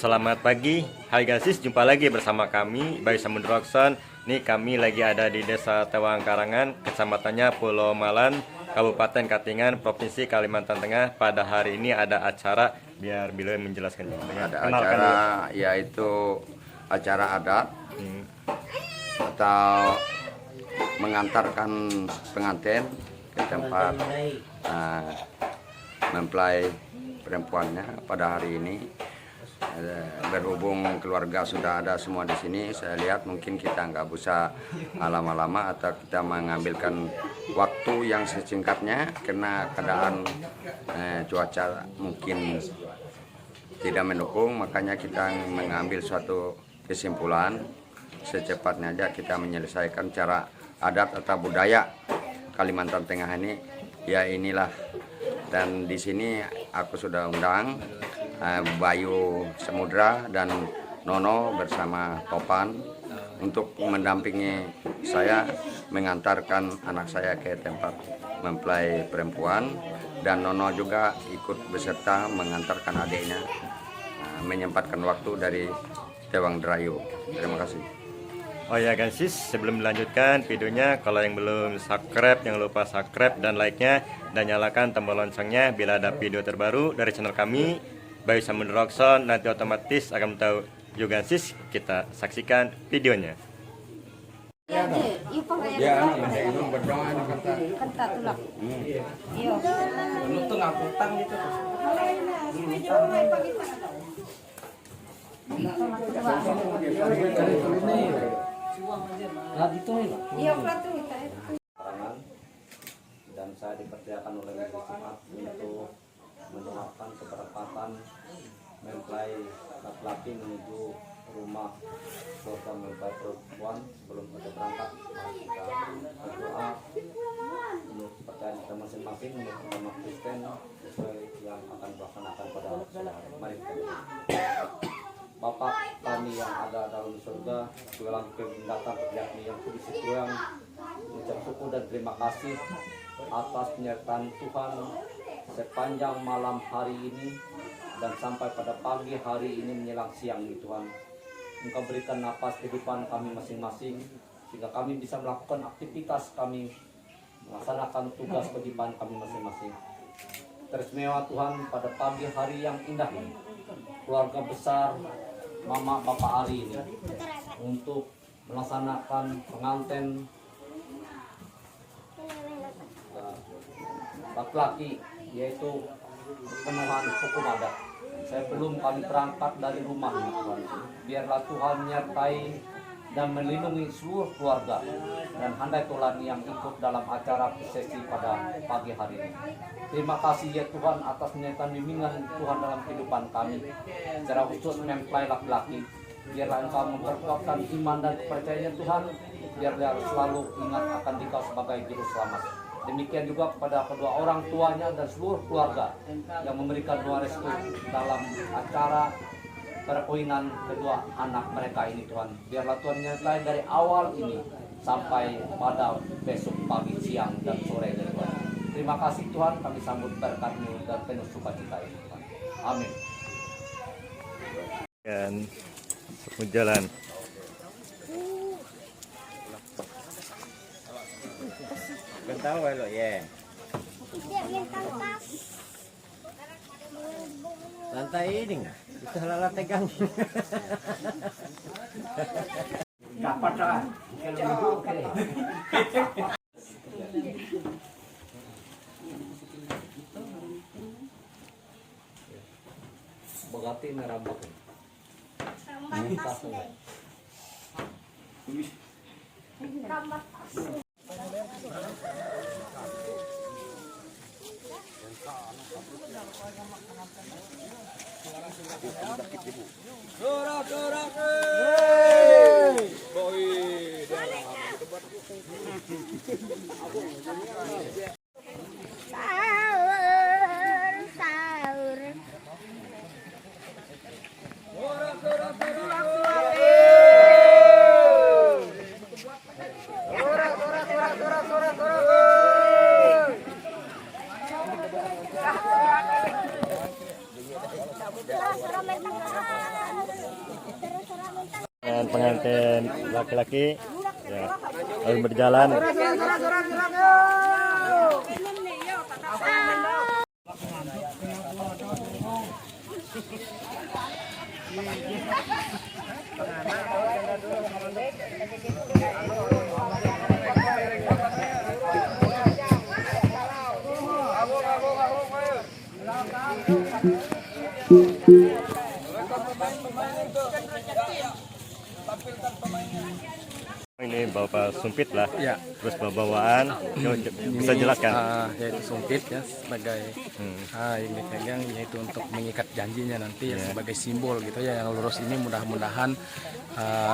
Selamat pagi, hai guys, jumpa lagi bersama kami Bayu Samudra Okson. Nih kami lagi ada di Desa Tewang Karangan, kecamatannya Pulau Malan, Kabupaten Katingan, Provinsi Kalimantan Tengah. Pada hari ini ada acara, biar Bilo menjelaskannya. Ada acara yaitu acara adat atau mengantarkan pengantin ke tempat mempelai perempuannya pada hari ini. Berhubung keluarga sudah ada semua di sini, saya lihat mungkin kita nggak bisa lama-lama atau kita mengambilkan waktu yang sesingkatnya karena keadaan cuaca mungkin tidak mendukung, makanya kita mengambil suatu kesimpulan secepatnya aja kita menyelesaikan cara adat atau budaya Kalimantan Tengah ini. Ya inilah, dan di sini aku sudah undang Bayu Samudra dan Nono bersama Topan untuk mendampingi saya mengantarkan anak saya ke tempat mempelai perempuan, dan Nono juga ikut beserta mengantarkan adiknya, menyempatkan waktu dari Tewang Derayu. Terima kasih. Oh ya guys, sebelum melanjutkan videonya, kalau yang belum subscribe jangan lupa subscribe dan like-nya, dan nyalakan tombol loncengnya bila ada video terbaru dari channel kami Bayu Samudra Okson. Nanti otomatis akan tahu juga sis. Kita saksikan videonya. Dan saya dipercayakan oleh Majelis Jemaat untuk menerapkan keberangkatan mempelai laki-laki menuju rumah keluarga mempelai perempuan. Sebelum kita berangkat, kita berdoa menurut kepercayaan kita masing-masing, menurut agama Kristen sesuai yang akan dilaksanakan pada hari. Mari kita berdoa. Bapa kami yang ada dalam surga, tulang kebendakan yakni yang kudus yang mengucap syukur dan terima kasih atas penyertaan Tuhan sepanjang malam hari ini dan sampai pada pagi hari ini menjelang siang ini. Tuhan, Engkau berikan napas kehidupan kami masing-masing sehingga kami bisa melakukan aktivitas kami, melaksanakan tugas kehidupan kami masing-masing. Teristimewa Tuhan, pada pagi hari yang indah ini, keluarga besar Mama Bapak Ari ini untuk melaksanakan pengantin laki-laki, yaitu pemenuhan hukum adat. Sebelum kami berangkat dari rumah, Tuhan, biarlah Tuhan menyertai dan melindungi seluruh keluarga dan handai tolani yang ikut dalam acara prosesi pada pagi hari ini. Terima kasih ya Tuhan atas menyertai bimbingan Tuhan dalam kehidupan kami, secara khusus mempelai laki-laki. Biarlah Engkau memperkuatkan iman dan kepercayaan Tuhan, biarlah selalu ingat akan Dikau sebagai juru selamat. Demikian juga kepada kedua orang tuanya dan seluruh keluarga yang memberikan doa restu dalam acara perkawinan kedua anak mereka ini. Tuhan, biarlah Tuhan menyertai dari awal ini sampai pada besok pagi, siang, dan sore ini, Tuhan. Terima kasih Tuhan, kami sambut berkat-Mu dan penuh sukacita ini, Tuhan. Amin. Dan berjalan. Bentar lo ya. Lantai ini itu halal tegang. Dapat kan? Bagati merambak. Serah-serah main tangan. pengantin laki-laki ya lalu berjalan. Ini bawa sumpit lah, Ya. terus bawa-bawaan, bisa jelaskan? Yaitu sumpit ya sebagai yang dipegang yaitu untuk mengikat janjinya nanti ya sebagai simbol gitu ya, yang lurus ini mudah-mudahan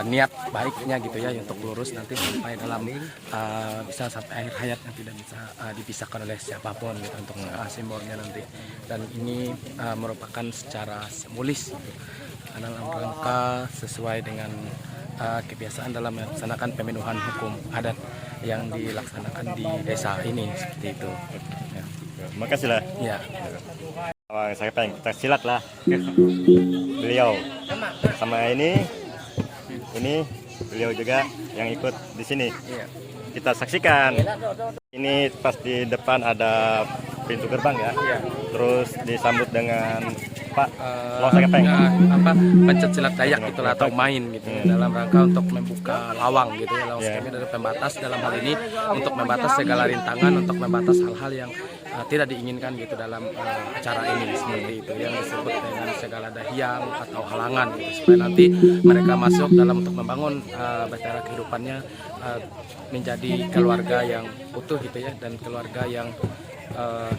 niat baiknya gitu ya untuk lurus nanti sampai dalam bisa sampai akhir hayat yang tidak bisa dipisahkan oleh siapapun gitu untuk simbolnya nanti. Dan ini merupakan secara simbolis gitu, dalam rangka sesuai dengan kebiasaan dalam melaksanakan pemenuhan hukum adat yang dilaksanakan di desa ini seperti itu. Ya. Makasih lah. Ya. Saya pengen kita silat lah. Beliau sama ini beliau juga yang ikut di sini. Kita saksikan. Ini pas di depan ada pintu gerbang ya. Terus disambut dengan Pak Longsek Kepeng. Pencet silat Dayak gitu atau main gitu ya, dalam rangka untuk membuka lawang gitu ya. Longsek Kepeng dari pembatas dalam hal ini untuk membatas segala rintangan, untuk membatas hal-hal yang tidak diinginkan gitu dalam acara ini seperti itu yang disebut dengan segala dahiang atau halangan gitu, supaya nanti mereka masuk dalam untuk membangun bahtera kehidupannya menjadi keluarga yang utuh gitu ya, dan keluarga yang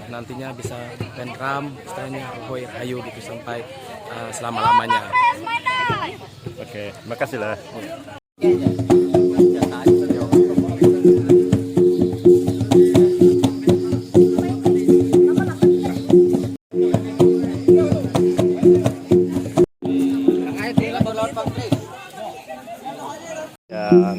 nantinya bisa tentram, istilahnya hoir hayu gitu sampai selama-lamanya. Oke, makasih lah. Dan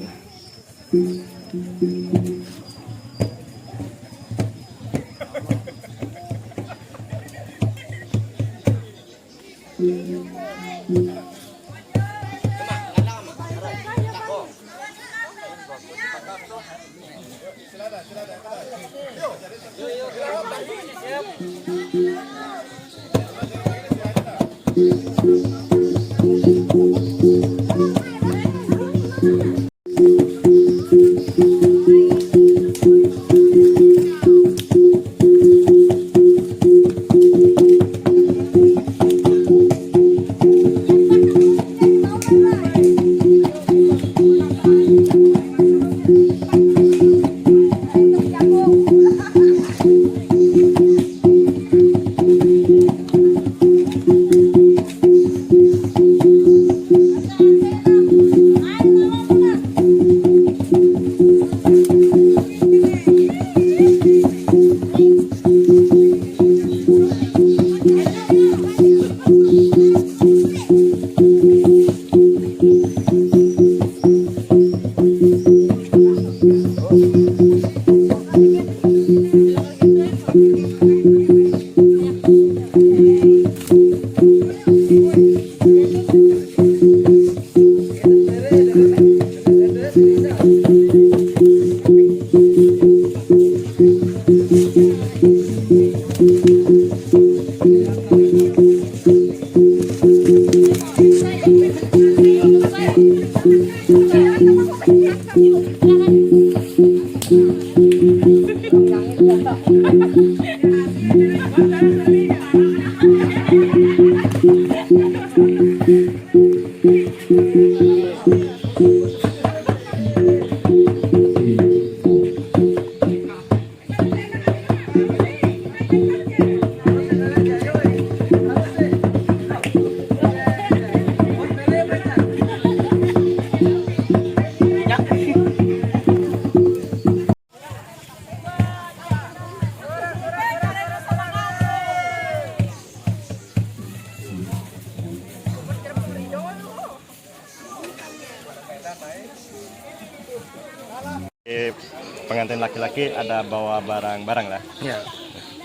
pengantin laki-laki ada bawa barang-barang lah. Ya.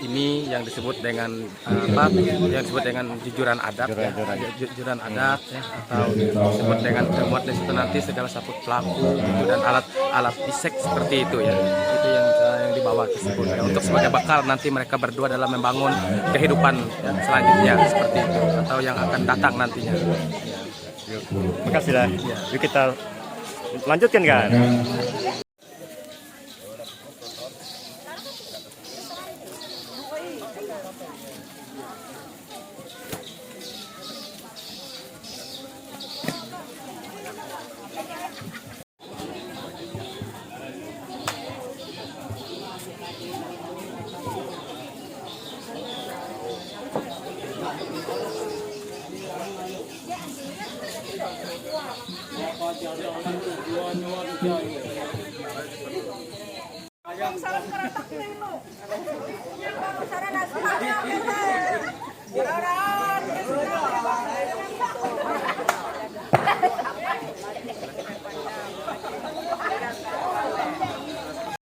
ini yang disebut dengan apa? Yang disebut dengan jujuran adat, ya. Jujuran adat, ya, atau disebut dengan termuat di situ nanti segala saput pelaku gitu, dan alat isek seperti itu ya. Itu yang dibawa tersebut ya, untuk sebagai bekal nanti mereka berdua dalam membangun kehidupan ya, selanjutnya seperti itu, atau yang akan datang nantinya. Makasih lah. Yuk kita lanjutkan kan.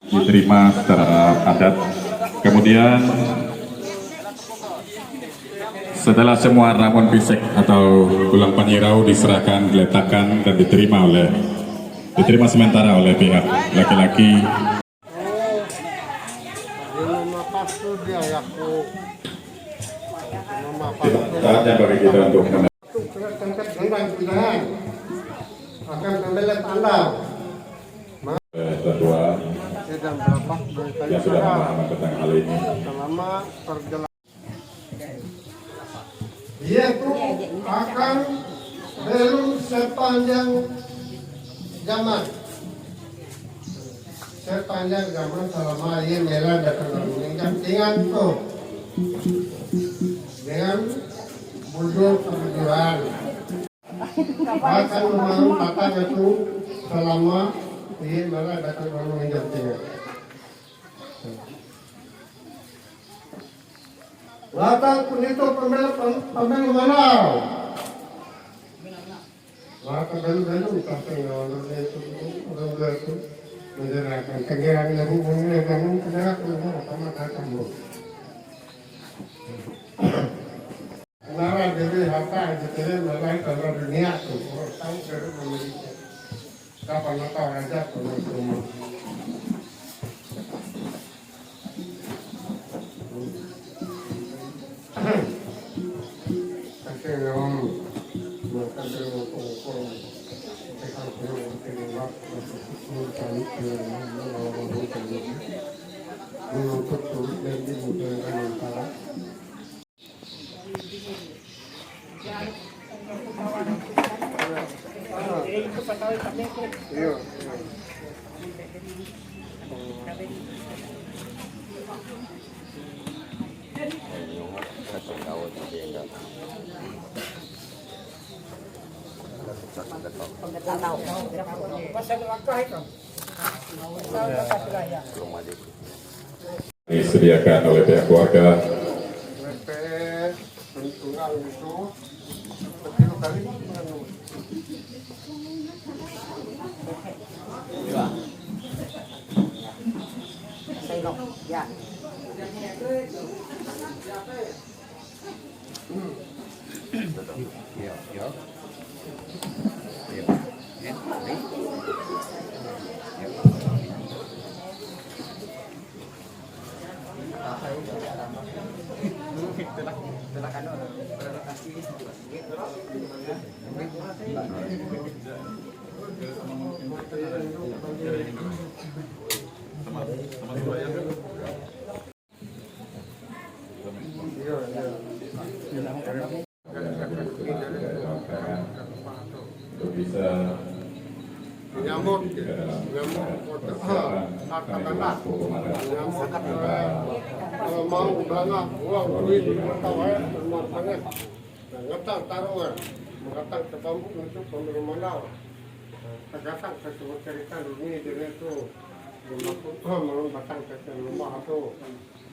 Diterima secara adat. Kemudian setelah semua ramuan pisek atau tulang panirau diserahkan, diletakkan dan diterima sementara oleh pihak laki-laki. Saatnya bagi kita untuk akan membelet Anda. Ketua Dan berapa yang sudah memahami tentang hal ini. selama perjalanan dia itu akan belum sepanjang zaman selama ia melan datang meningkat dengan tuh dengan muncul kemudian akan membangun batang itu selama ia melan datang meningkat dengan Latang penito pemilu Malau. Maka belu-belu sampai orang itu menyerahkan kegiatan yang bangun kegiatan sama kamu. Kenapa jadi harta jadi mulai kalau dunia tuh orang tahu dari memiliki. Kapan tahu aja semua. Disediakan oleh pihak keluarga. Untuk bisa Nyamuk mau belanja uang duit tahu ya rumah tangga ngetang taruhan mengatang ke bambu untuk pemilu Mandau tergasang sesuatu cerita dunia dia itu rumah melon batang ke rumah itu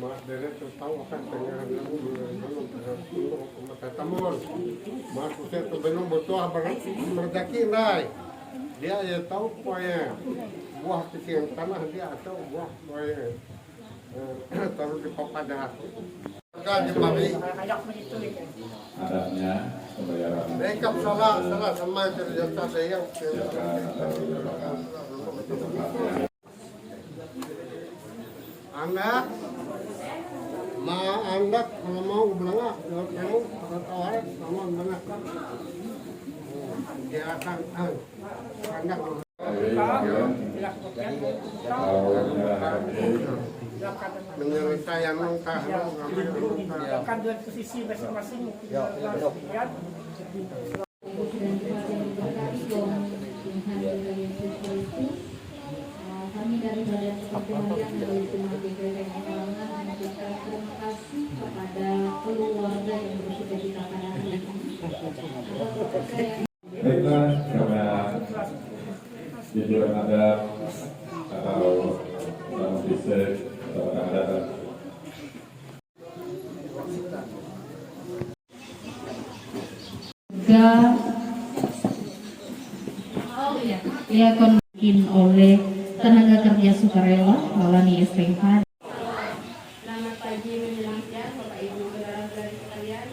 mak dia itu tahu akan pengen belum mata tamun mak usia itu belum bertuah berzaki naik dia ya tahu pokoknya buah kecil tanah dia atau buah pokoknya taruh di papada. Kan dibagi. Adatnya pembayaran Makeup salah sama ternyata saya yang Anda kalau mau belanga kalau kamu tawaran sama mana kan dia akan Anda menyelesaikan nongkah akan dua posisi masing-masing. Kami dari Badan Kepegawaian dari Kementerian Keuangan mengucapkan terima kasih kepada keluarga yang bersuka cita pada hari ini. baiklah karena hiburan adat atau dalam fisik atau adat ia akan bikin oleh tenaga kerja sukarela Malani SPH. Selamat pagi menjelang siang Bapak Ibu saudara-saudari sekalian.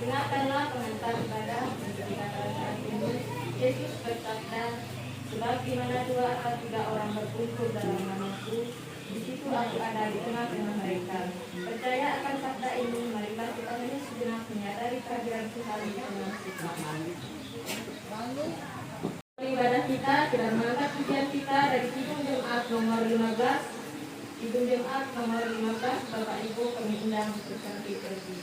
Dengarkanlah komentar ibadah yang dikatakan saat ini. Yesus bersabda, sebab di mana 2 atau 3 orang berkumpul dalam namaku, di situ aku ada di tengah-tengah mereka. Percaya akan sabda ini, marilah kita hanya sejenak menyadari kehadiran Tuhan di tengah kita. Ibadah kita mengangkat pujian kita dari Kidung Jumat nomor 15. Kidung Jumat nomor 15, Bapak Ibu kami undang berganti pergi.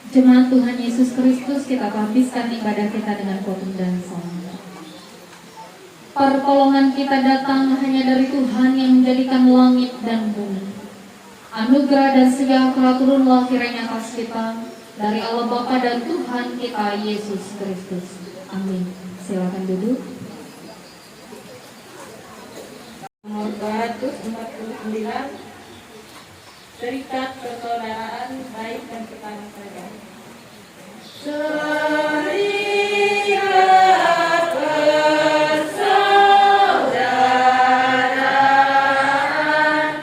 Jemaat Tuhan Yesus Kristus, kita habiskan ibadah kita dengan khotbah dan salam. Pertolongan kita datang hanya dari Tuhan yang menjadikan langit dan bumi. Anugerah dan sejahtera turunlah kiranya atas kita dari Allah Bapa dan Tuhan kita Yesus Kristus. Amin. Silakan duduk. Nomor 249, Serikat Persaudaraan Baik dan Pertama Saja. Serikat Persaudaraan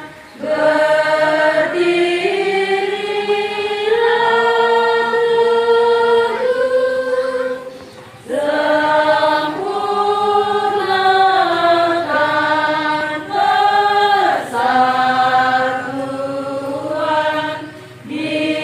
berdirilah teguh, sempurnakan persatuan di dalam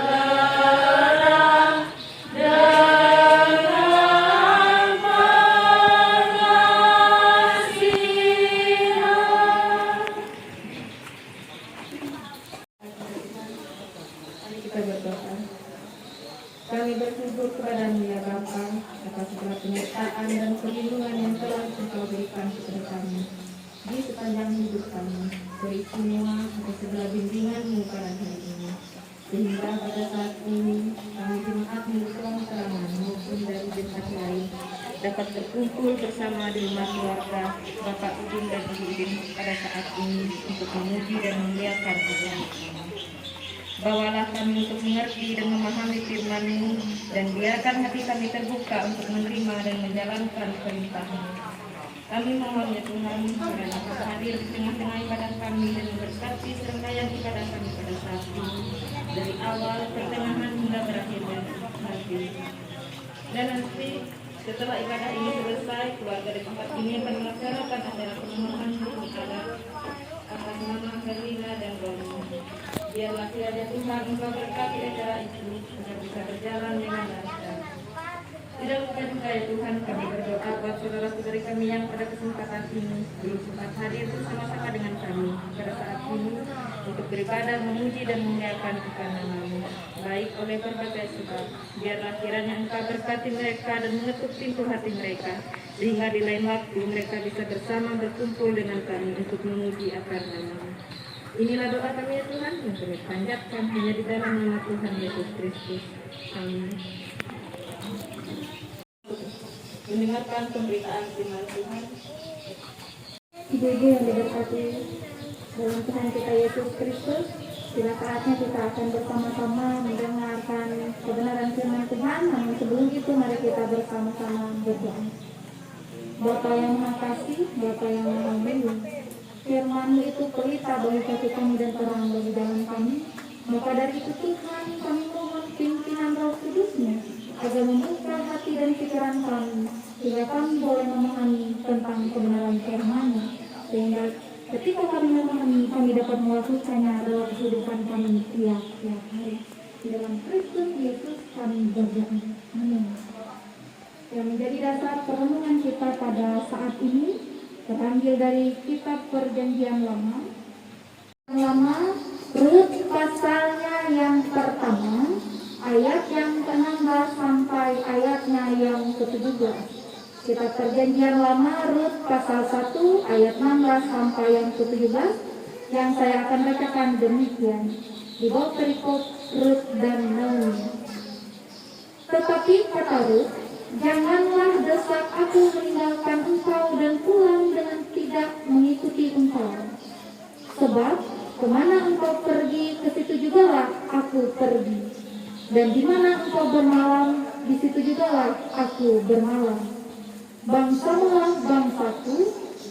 Tuhanmu, bersama-sama majulah dikuatkan kita, berdamai bersejahtera dengan pengasihan. Mari kita berdoa. Kami bersyukur kepadamu ya Bapa atas segala penyertaan dan perlindungan yang telah Engkau berikan kepada kami di sepanjang hidup kami, teristimewa atas segala bimbingan-Mu pada hari ini, sehingga pada saat ini kami jemaat-Mu terang-terangan maupun dari jemaat lain dapat berkumpul bersama di rumah keluarga Bapak Udin dan Ibu Udin pada saat ini untuk memuji dan memuliakan Tuhan. Bawalah kami untuk mengerti dan memahami firman-Mu, dan biarkan hati kami terbuka untuk menerima dan menjalankan perintah-Mu. Kami mohon ya Tuhan, kiranya Kau hadir di tengah-tengah ibadah kami dan memberkati serangkaian ibadah kami pada saat ini, dari awal, pertengahan hingga berakhir nanti. Dan nanti setelah ibadah ini selesai, keluarga di tempat ini akan melaksanakan acara penyembahan bumi adat atas nama Herlina dan Roni. Biarlah kiranya Tuhan Engkau berkati acara itu agar bisa berjalan dengan lancar. Tidak lupa juga ya Tuhan, kami berdoa buat saudara-saudari kami yang pada kesempatan ini belum sempat hadir bersama-sama dengan kami pada saat ini untuk beribadah, memuji dan memuliakan Tuhan nama-Mu. Baik oleh berbagai sebab, biarlah kiranya Engkau berkati mereka dan mengetuk pintu hati mereka, sehingga di lain waktu mereka bisa bersama berkumpul dengan kami untuk memuji akan nama-Mu. Inilah doa kami ya Tuhan yang kami panjatkan hanya di dalam nama Tuhan Yesus Kristus. Amin. Mendengarkan pemberitaan firman Tuhan. Ibu-ibu yang diberkati dalam Tuhan kita Yesus Kristus, bila saatnya kita akan bersama-sama mendengarkan kebenaran firman Tuhan. Namun sebelum itu mari kita bersama-sama berdoa. Bapa yang Maha Kasih, Bapa yang Maha Mulia, firman-Mu itu pelita bagi kaki kami dan terang bagi jalan kami. Maka dari itu Tuhan, kami mohon pimpinan Roh Kudus-Mu agar membuka hati dan pikiran kami, sehingga kami boleh memahami tentang kebenaran firman-Mu, sehingga ketika kami memahami, kami dapat melakukannya dalam kehidupan kami tiap-tiap hari. Di dalam Kristus Yesus kami berdoa. Amin. Yang menjadi dasar perenungan kita pada saat ini terambil dari kitab Perjanjian Lama. Rut pasalnya yang pertama, ayat yang ke-16 sampai ayatnya yang ke-17. Kitab Perjanjian Lama Rut pasal 1 ayat 16 sampai yang ke-17, yang saya akan bacakan demikian. Di bawah perikop Rut dan Naomi. Tetapi kata Rut, janganlah desak aku meninggalkan engkau dan pulang dengan tidak mengikuti engkau. Sebab kemana engkau pergi, ke situ jugalah aku pergi. Dan di mana engkau bermalam, di situ jugalah aku bermalam. Bangsamu lah bangsaku,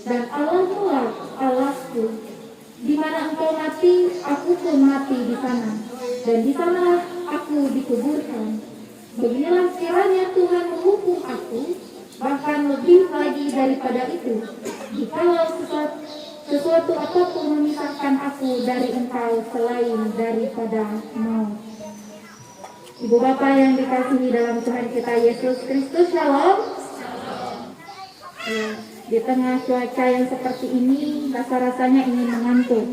dan Allahmu lah Allahku. Di mana engkau mati, aku pun mati di sana. Dan di sanalah aku dikuburkan. Beginilah kiranya Tuhan menghukum aku, bahkan lebih lagi daripada itu, jikalau sesuatu apapun memisahkan aku dari engkau selain daripada maut. Ibu Bapak yang dikasihi dalam Tuhan kita Yesus Kristus, Shalom. Di tengah cuaca yang seperti ini, rasa-rasanya ingin mengantuk.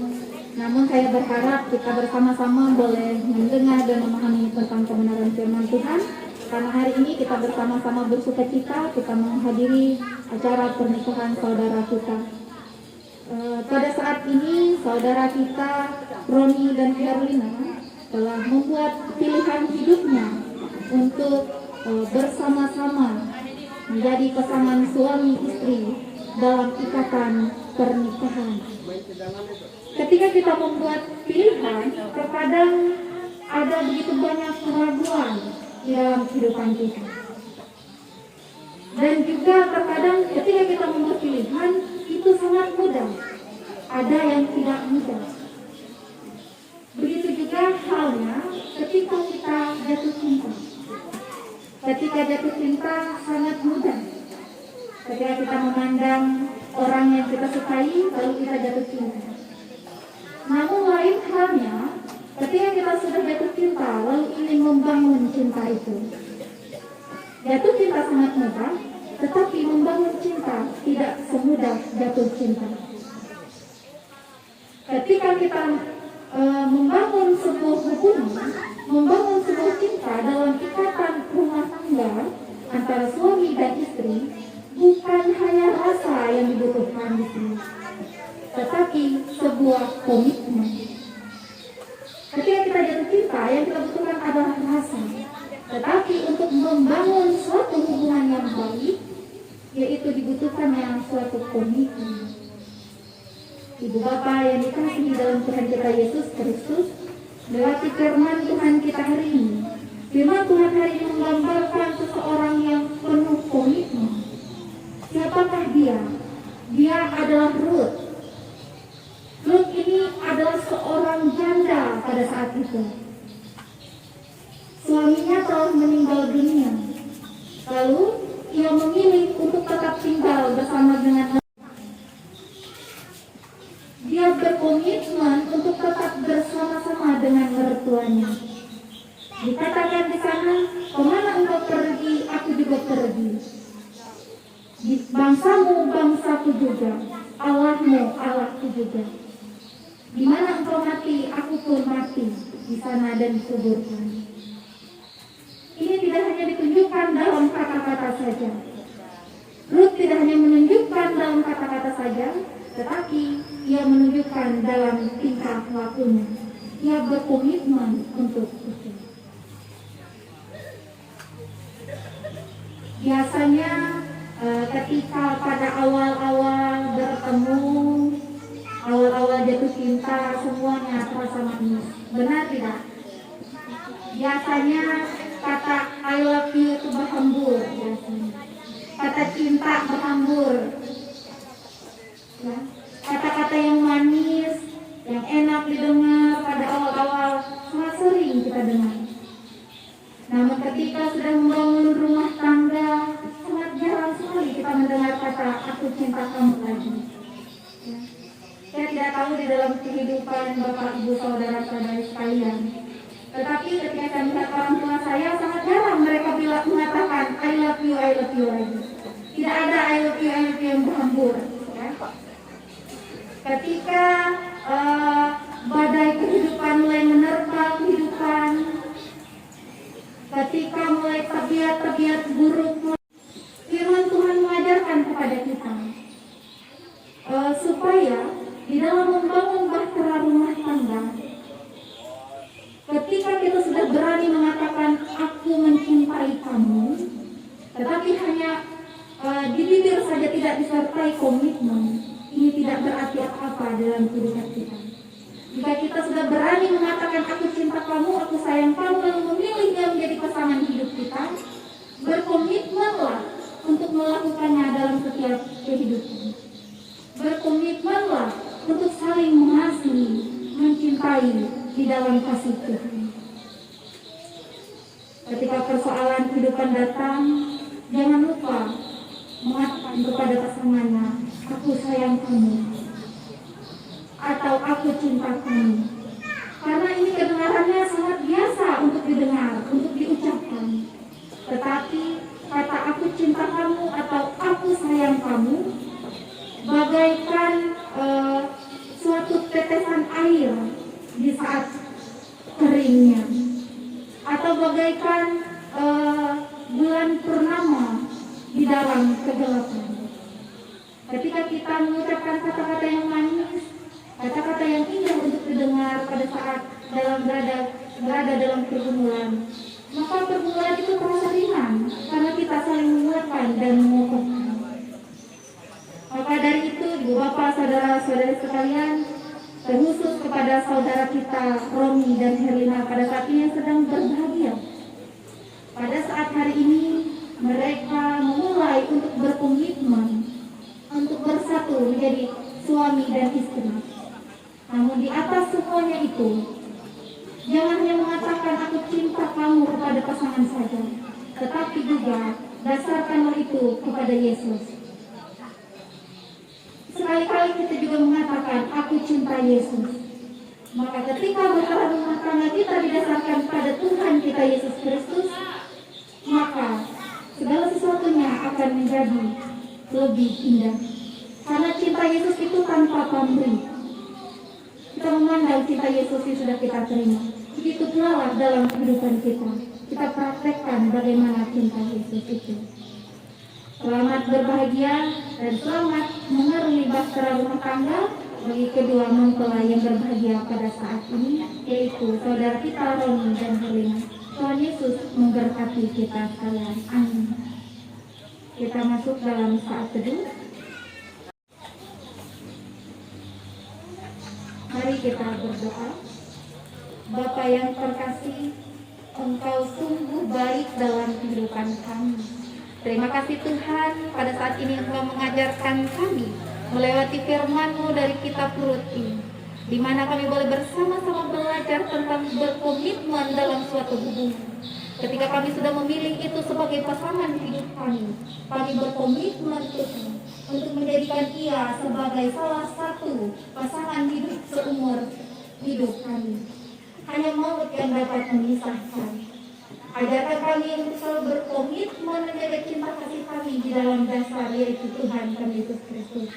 Namun saya berharap kita bersama-sama boleh mendengar dan memahami tentang kebenaran firman Tuhan. Karena hari ini kita bersama-sama bersukacita, kita menghadiri acara pernikahan saudara kita. Pada saat ini saudara kita Roni dan Herlina telah membuat pilihan hidupnya untuk bersama-sama menjadi pasangan suami istri dalam ikatan pernikahan. Ketika kita membuat pilihan, terkadang ada begitu banyak keraguan di dalam kehidupan kita. Dan juga terkadang ketika kita membuat pilihan, itu sangat mudah. Ada yang tidak mudah. Begitu juga halnya ketika kita jatuh cinta. Ketika jatuh cinta sangat mudah. Ketika kita memandang orang yang kita sukai, lalu kita jatuh cinta. Namun lain halnya ketika kita sudah jatuh cinta, lalu ingin membangun cinta itu. Jatuh cinta sangat mudah, tetapi membangun cinta tidak semudah jatuh cinta. Ketika kita membangun sebuah hubungan, membangun sebuah cinta dalam ikatan rumah tangga antara suami dan istri, bukan hanya rasa yang dibutuhkan di sini, tetapi sebuah komitmen. Ketika kita jatuh cinta, yang kita butuhkan adalah rasa. Tetapi untuk membangun suatu hubungan yang baik, yaitu dibutuhkannya suatu komitmen. Ibu Bapa yang dikasihi dalam Tuhan kita Yesus Kristus, lewat firman Tuhan kita hari ini, firman Tuhan hari ini menggambarkan seseorang yang penuh komitmen. Siapakah dia? Dia adalah Ruth. Ruth ini adalah seorang janda pada saat itu. Suaminya telah meninggal dunia. Lalu ia memilih untuk tetap tinggal bersama dengan dia berkomitmen untuk tetap bersama-sama dengan mertuanya. Dikatakan di sana, kemana engkau pergi, aku juga pergi. Bangsamu, bangsaku juga. Allahmu, Allahku juga. Di mana engkau mati, aku pun mati. Di sana dan dikuburkan. Ini tidak hanya ditunjukkan dalam kata-kata saja. Ruth tidak hanya menunjukkan dalam kata-kata saja, tetapi ia menunjukkan dalam tingkah lakunya. Ia berkomitmen untuk itu. Biasanya ketika pada awal-awal bertemu, awal-awal jatuh cinta, semuanya terasa manis. Benar tidak? Biasanya kata I love you itu berhembur. Kata cinta berhembur. Ya. Kata-kata yang manis, yang enak didengar pada awal-awal sangat sering kita dengar. Namun ketika sudah membangun rumah tangga, sangat jarang sekali kita mendengar kata aku cinta kamu lagi. Ya. Saya tidak tahu di dalam kehidupan Bapak Ibu saudara-saudari sekalian, tetapi ketika saya melihat orang tua saya, sangat jarang mereka mengatakan I love you lagi. Tidak ada I love you yang berhembur. Ya. Ketika badai kehidupan mulai menerpa kehidupan, ketika mulai tabiat-tabiat buruk, firman Tuhan mengajarkan kepada kita supaya di dalam membangun bahtera rumah tangga, ketika kita sudah berani mengatakan aku mencintai kamu, tetapi hanya di bibir saja tidak disertai komitmen, ini tidak berarti apa-apa dalam kehidupan kita. Jika kita sudah berani mengatakan aku cinta kamu, aku sayang kamu, lalu memilih dia menjadi pasangan hidup kita, berkomitmenlah untuk melakukannya dalam setiap kehidupan. Berkomitmenlah untuk saling mengasihi, mencintai di dalam kasih Tuhan. Ketika persoalan kehidupan datang, jangan lupa mengatakan kepada pasangannya, aku sayang kamu, atau aku cinta kamu. Karena ini kedengarannya sangat biasa untuk didengar, untuk diucapkan. Tetapi kata aku cinta kamu atau aku sayang kamu bagaikan suatu tetesan air di saat keringnya, atau bagaikan bulan purnama di dalam kegelapan. Ketika kita mengucapkan kata-kata yang manis, kata-kata yang indah untuk didengar pada saat berada dalam pergumulan, maka pergumulan itu terasa ringan karena kita saling menguatkan dan menguatkan. Maka dari itu, Ibu Bapak, saudara-saudari sekalian, terkhusus kepada saudara kita Romi dan Herlina pada saat ini yang sedang berbahagia. Pada saat hari ini mereka memulai untuk berkomitmen untuk bersatu menjadi suami dan istri. Namun di atas semuanya itu, jangan hanya mengatakan aku cinta kamu kepada pasangan saja, tetapi juga dasarkanlah itu kepada Yesus. Sekali-kali kita juga mengatakan aku cinta Yesus. Maka ketika bahtera rumah tangga kita didasarkan pada Tuhan kita Yesus Kristus, maka segala sesuatunya akan menjadi lebih indah. Karena cinta Yesus itu tanpa pamrih. Kita memandang cinta Yesus yang sudah kita terima. Begitu pula dalam kehidupan kita. Kita praktekkan bagaimana cinta Yesus itu. Selamat berbahagia dan selamat mengarungi bahtera rumah tangga bagi kedua mempelai yang berbahagia pada saat ini, yaitu saudara kita Romi dan Herlina. Tuhan Yesus memberkati kita sekalian. Amin. Kita masuk dalam saat teduh. Mari kita berdoa. Bapa yang terkasih, Engkau sungguh baik dalam kehidupan kami. Terima kasih Tuhan, pada saat ini Engkau mengajarkan kami melewati firman-Mu dari kitab Rut ini, di mana kami boleh bersama-sama belajar tentang berkomitmen dalam suatu hubungan. Ketika kami sudah memilih itu sebagai pasangan hidup kami berkomitmen Tuhan untuk menjadikan ia sebagai salah satu pasangan hidup seumur hidup kami. Hanya maut yang dapat memisahkan. Ajarkan kami untuk selalu berkomitmen menjaga cinta kasih kami di dalam dasar, yaitu Tuhan kami Yesus Kristus.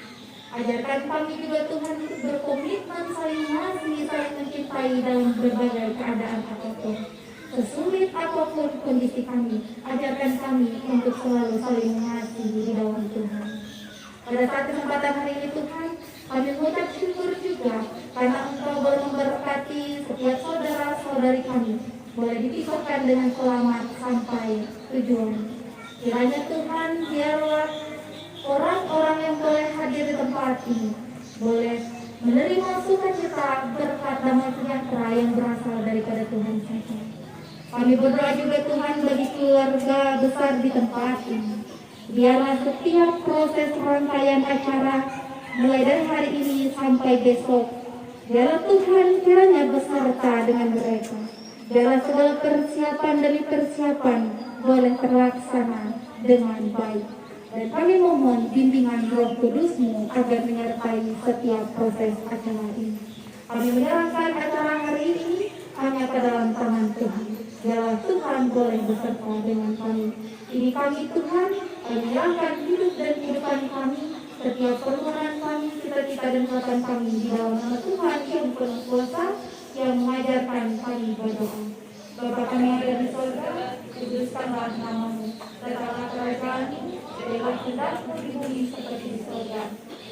Ajarkan kami juga Tuhan untuk berkomitmen saling mengasihi, saling mencintai dalam berbagai keadaan apapun. Sesulit apapun kondisi kami, ajarkan kami untuk selalu saling mengasihi di dalam Tuhan. Pada saat kesempatan hari ini Tuhan, kami mengucap syukur juga karena Engkau boleh memberkati setiap saudara-saudari kami, boleh dipisahkan dengan selamat sampai tujuan. Kiranya Tuhan, biarlah orang-orang yang boleh hadir di tempat ini boleh menerima sukacita berkat damai sejahtera yang berasal daripada Tuhan saja. Kami berdoa juga Tuhan bagi keluarga besar di tempat ini. Biarlah setiap proses rangkaian acara mulai dari hari ini sampai besok, biarlah Tuhan kiranya beserta dengan mereka. Biarlah segala persiapan demi persiapan boleh terlaksana dengan baik. Dan kami mohon bimbingan Roh Kudus-Mu agar menyertai setiap proses acara ini. Kami menyerahkan acara hari ini hanya ke dalam tangan Tuhan. Biarlah Tuhan boleh beserta dengan kami. Ini kami Tuhan, kami menyerahkan hidup dan kehidupan kami, setiap permohonan kami, cita-cita dan harapan kami di dalam nama Tuhan yang penuh kuasa, yang mengajarkan kami berdoa. Bapa kami yang ada di surga, kuduskanlah nama-Mu, datanglah kerajaan-Mu, jadilah kehendak-Mu di bumi seperti di surga.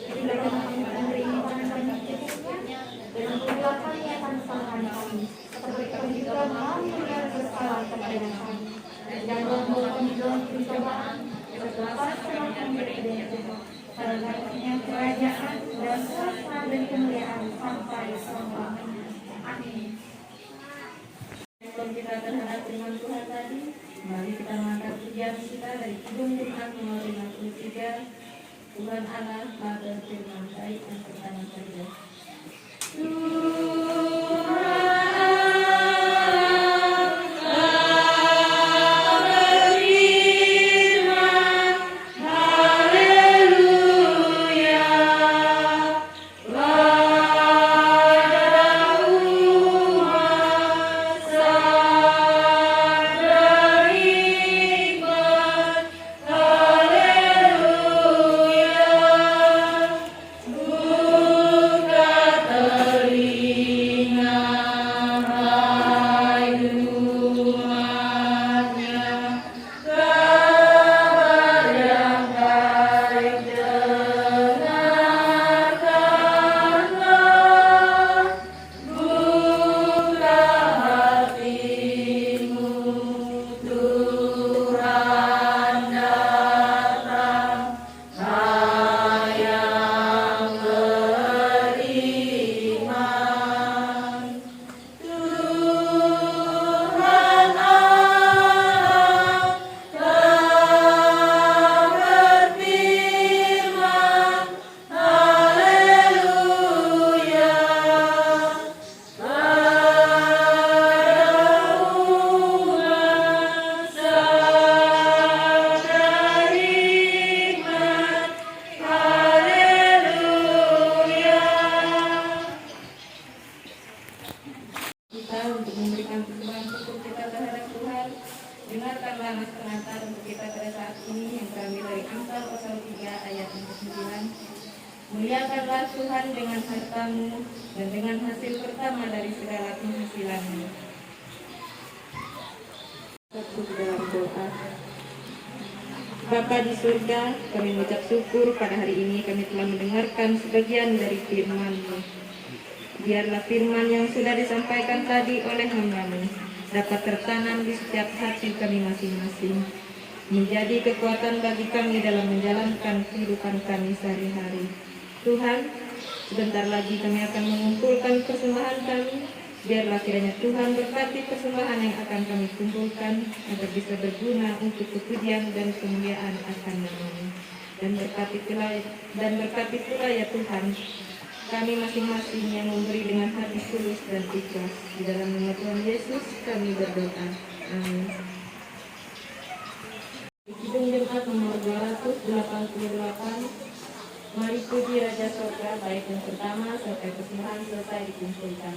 Berikanlah kami hari ini makanan kami secukupnya, dan ampunilah kami akan kesalahan kami, seperti kami juga mengampuni yang bersalah kepada kami. Dan janganlah membawa kami dalam pencobaan, tetapi selamatkanlah kami dari Tuhan. Karena Tuhan kerajaan dan kuasa dan kemuliaan sampai selama-lamanya. Amin. Respon kita terhadap firman Tuhan tadi, mari kita mengangkat pujian kita dari Kidung Quran nomor 53. Tuhan Allah Maha berfirman, baik dan pertama saja. Muliakanlah Tuhan dengan hartamu dan dengan hasil pertama dari segala penghasilanmu. Satu dalam doa. Bapa di surga, kami mengucap syukur pada hari ini kami telah mendengarkan sebagian dari firman-Mu. Biarlah firman yang sudah disampaikan tadi oleh hamba-Mu dapat tertanam di setiap hati kami masing-masing. menjadi kekuatan bagi kami dalam menjalankan kehidupan kami sehari-hari. Tuhan, sebentar lagi kami akan mengumpulkan persembahan kami. Biarlah kiranya Tuhan berkati persembahan yang akan kami kumpulkan agar bisa berguna untuk kepujian dan kemuliaan akan nama-Mu. Dan berkati pula ya Tuhan, kami masing-masing yang memberi dengan hati tulus dan ikhlas. Di dalam nama Tuhan Yesus kami berdoa. Amin. Kidung Jemaat nomor 288, mari puji Raja Sorga, bait yang pertama sampai persembahan selesai dikumpulkan.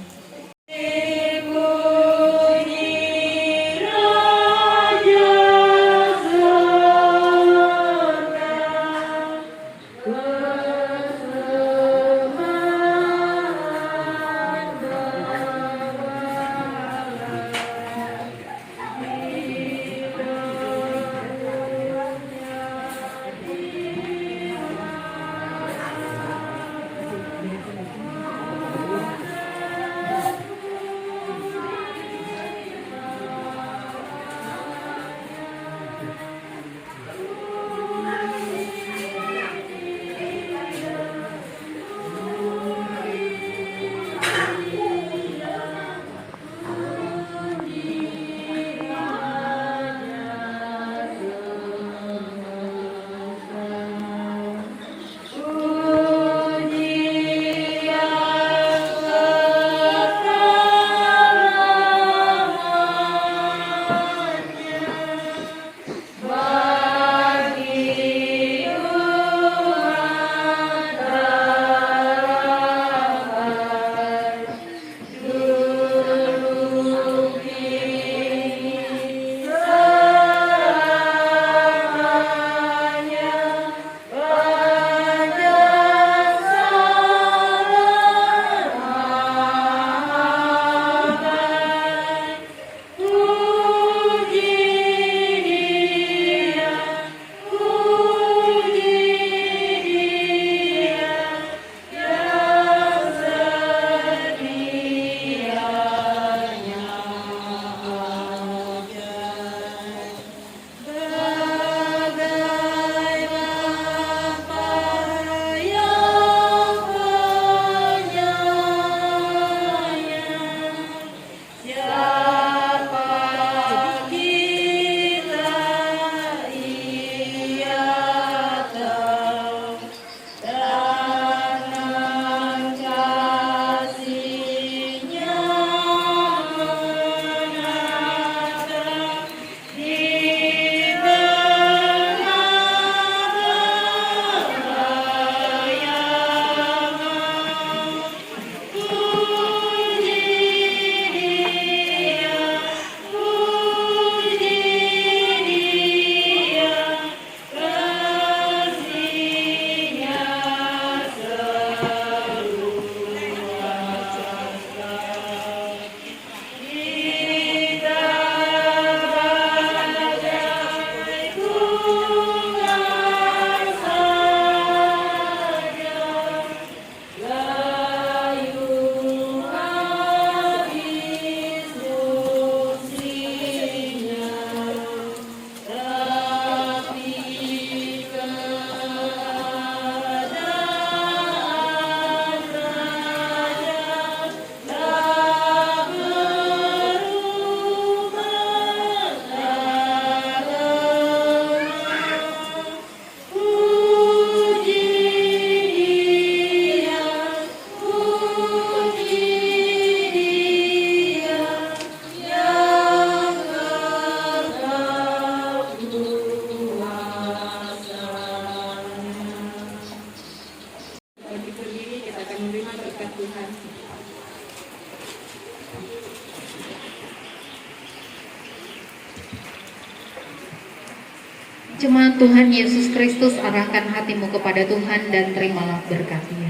Jemaat Tuhan Yesus Kristus, arahkan hatimu kepada Tuhan dan terimalah berkat-Nya.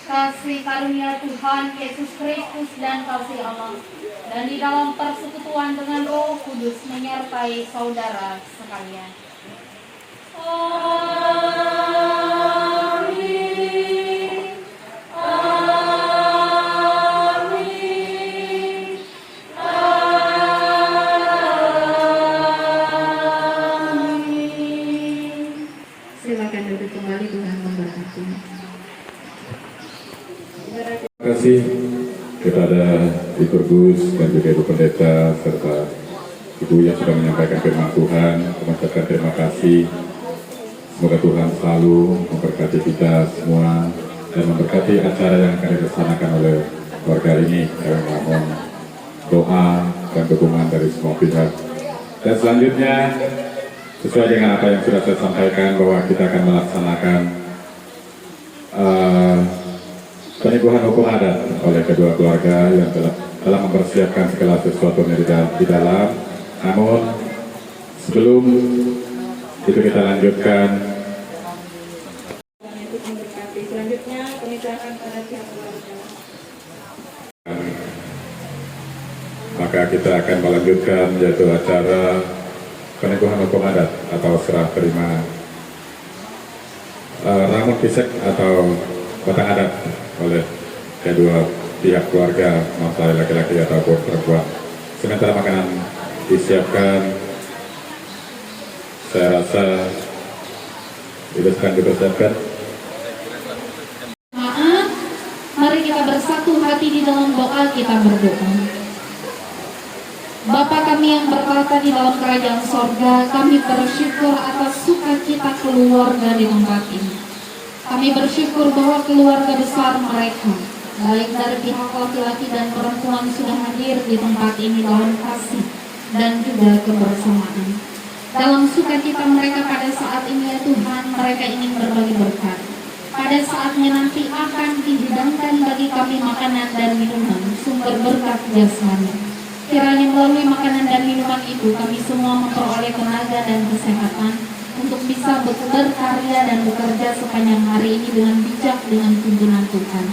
Kasih karunia Tuhan Yesus Kristus dan kasih Allah, dan di dalam persekutuan dengan Roh Kudus menyertai saudara sekalian. Amin. Amin. kasih kepada Ibu Gus dan juga Ibu Pendeta serta Ibu yang sudah menyampaikan firman Tuhan. Mengucapkan terima kasih. Semoga Tuhan selalu memberkati kita semua dan memberkati acara yang akan dilaksanakan oleh keluarga ini. Kami mohon doa dan dukungan dari semua pihak. Dan selanjutnya, sesuai dengan apa yang sudah saya sampaikan, bahwa kita akan melaksanakan penyembuhan hukum adat oleh kedua keluarga yang telah mempersiapkan segala sesuatunya di dalam. Namun sebelum itu kita lanjutkan. Selanjutnya kami serahkan pada pihak keluarga. Maka kita akan melanjutkan yaitu acara penyembuhan hukum adat atau serah terima ramun pisek atau batang adat oleh kedua pihak keluarga, mempelai laki-laki ataupun perempuan. Sementara makanan disiapkan, saya rasa itu akan dipersiapkan. Maaf, mari kita bersatu hati di dalam doa, kita berdoa. Bapa kami yang bertata di dalam kerajaan sorga, kami bersyukur atas sukacita keluarga di tempat ini. Kami bersyukur bahwa keluarga besar mereka, baik dari pihak laki-laki dan perempuan, sudah hadir di tempat ini dalam kasih dan juga kebersamaan. Dalam sukacita mereka pada saat ini ya Tuhan, mereka ingin berbagi berkat. Pada saatnya nanti akan dihidangkan bagi kami makanan dan minuman, sumber berkat jasmani. Kiranya melalui makanan dan minuman itu kami semua memperoleh tenaga dan kesehatan untuk bisa berkarya dan bekerja sepanjang hari ini dengan bijak dengan tuntunan Tuhan.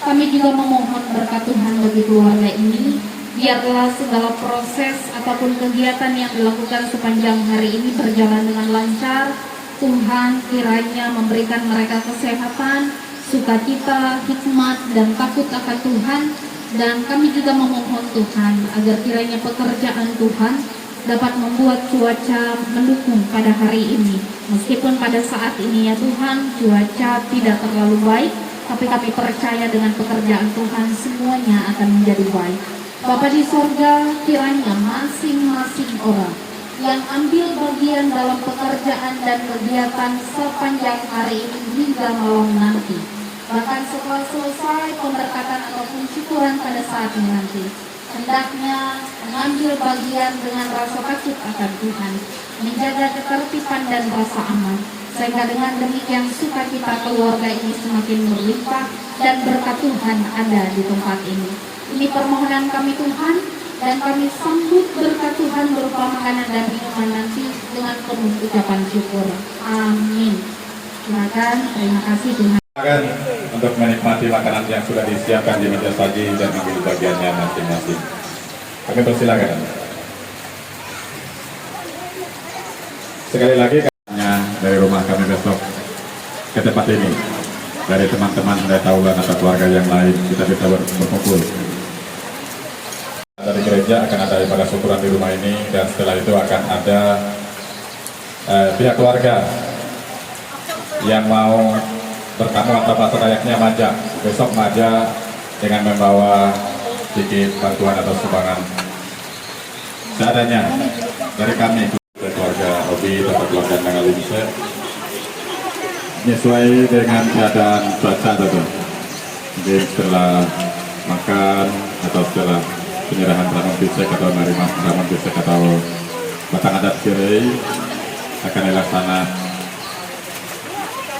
Kami juga memohon berkat Tuhan bagi keluarga ini. Biarlah segala proses ataupun kegiatan yang dilakukan sepanjang hari ini berjalan dengan lancar. Tuhan kiranya memberikan mereka kesehatan, sukacita, hikmat, dan takut akan Tuhan. Dan kami juga memohon Tuhan agar kiranya pekerjaan Tuhan dapat membuat cuaca mendukung pada hari ini. Meskipun pada saat ini ya Tuhan cuaca tidak terlalu baik, tapi kami percaya dengan pekerjaan Tuhan semuanya akan menjadi baik. Bapa di sorga, kiranya masing-masing orang yang ambil bagian dalam pekerjaan dan kegiatan sepanjang hari ini hingga malam nanti, bahkan setelah selesai pemberkatan ataupun syukuran pada saat ini nanti, hendaknya mengambil bagian dengan rasa takut akan Tuhan, menjaga ketertiban dan rasa aman, sehingga dengan demikian sukacita keluarga ini semakin berlimpah dan berkat Tuhan ada di tempat ini. Ini permohonan kami Tuhan, dan kami sambut berkat Tuhan berupa makanan dan minuman nanti dengan penuh ucapan syukur. Amin. Silakan, terima kasih Tuhan. Silakan untuk menikmati makanan yang sudah disiapkan di meja saji dan ambil bagiannya masing-masing. Kami persilakan. Sekali lagi dari rumah kami besok ke tempat ini, dari teman-teman dari Taulan atau keluarga yang lain, kita bisa berkumpul. Dari gereja akan ada ibadah syukuran di rumah ini, dan setelah itu akan ada pihak keluarga yang mau bertamu atau bahasa layaknya maja. Besok maja dengan membawa sedikit bantuan atau sumbangan seadanya dari kami, keluarga Obi atau keluarga Nangalimse, menyesuai dengan keadaan cuaca tentu. Jadi setelah makan atau setelah penyerahan ramun pisek atau menerima ramun pisek atau batang adat Kirei akan dilaksana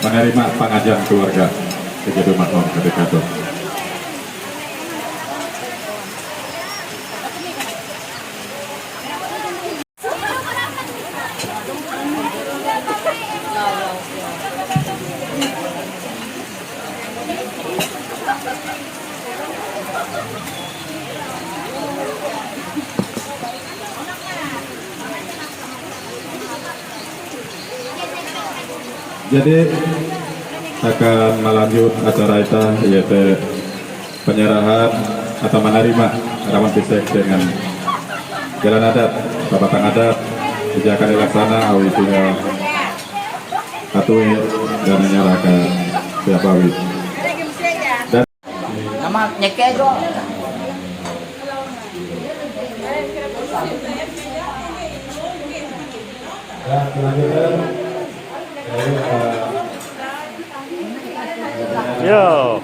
menerima pengajian keluarga di Gedung Makmum ketika itu. Jadi akan melanjut acara itu, yaitu penyerahan atau menerima ramun pisek dengan jalan adat atau batang adat. Jadi akan dilaksana awi tinggal atui dan menyerahkan siapa awi. Dan Sama nyeke dong. Dan selanjutnya dari Yo.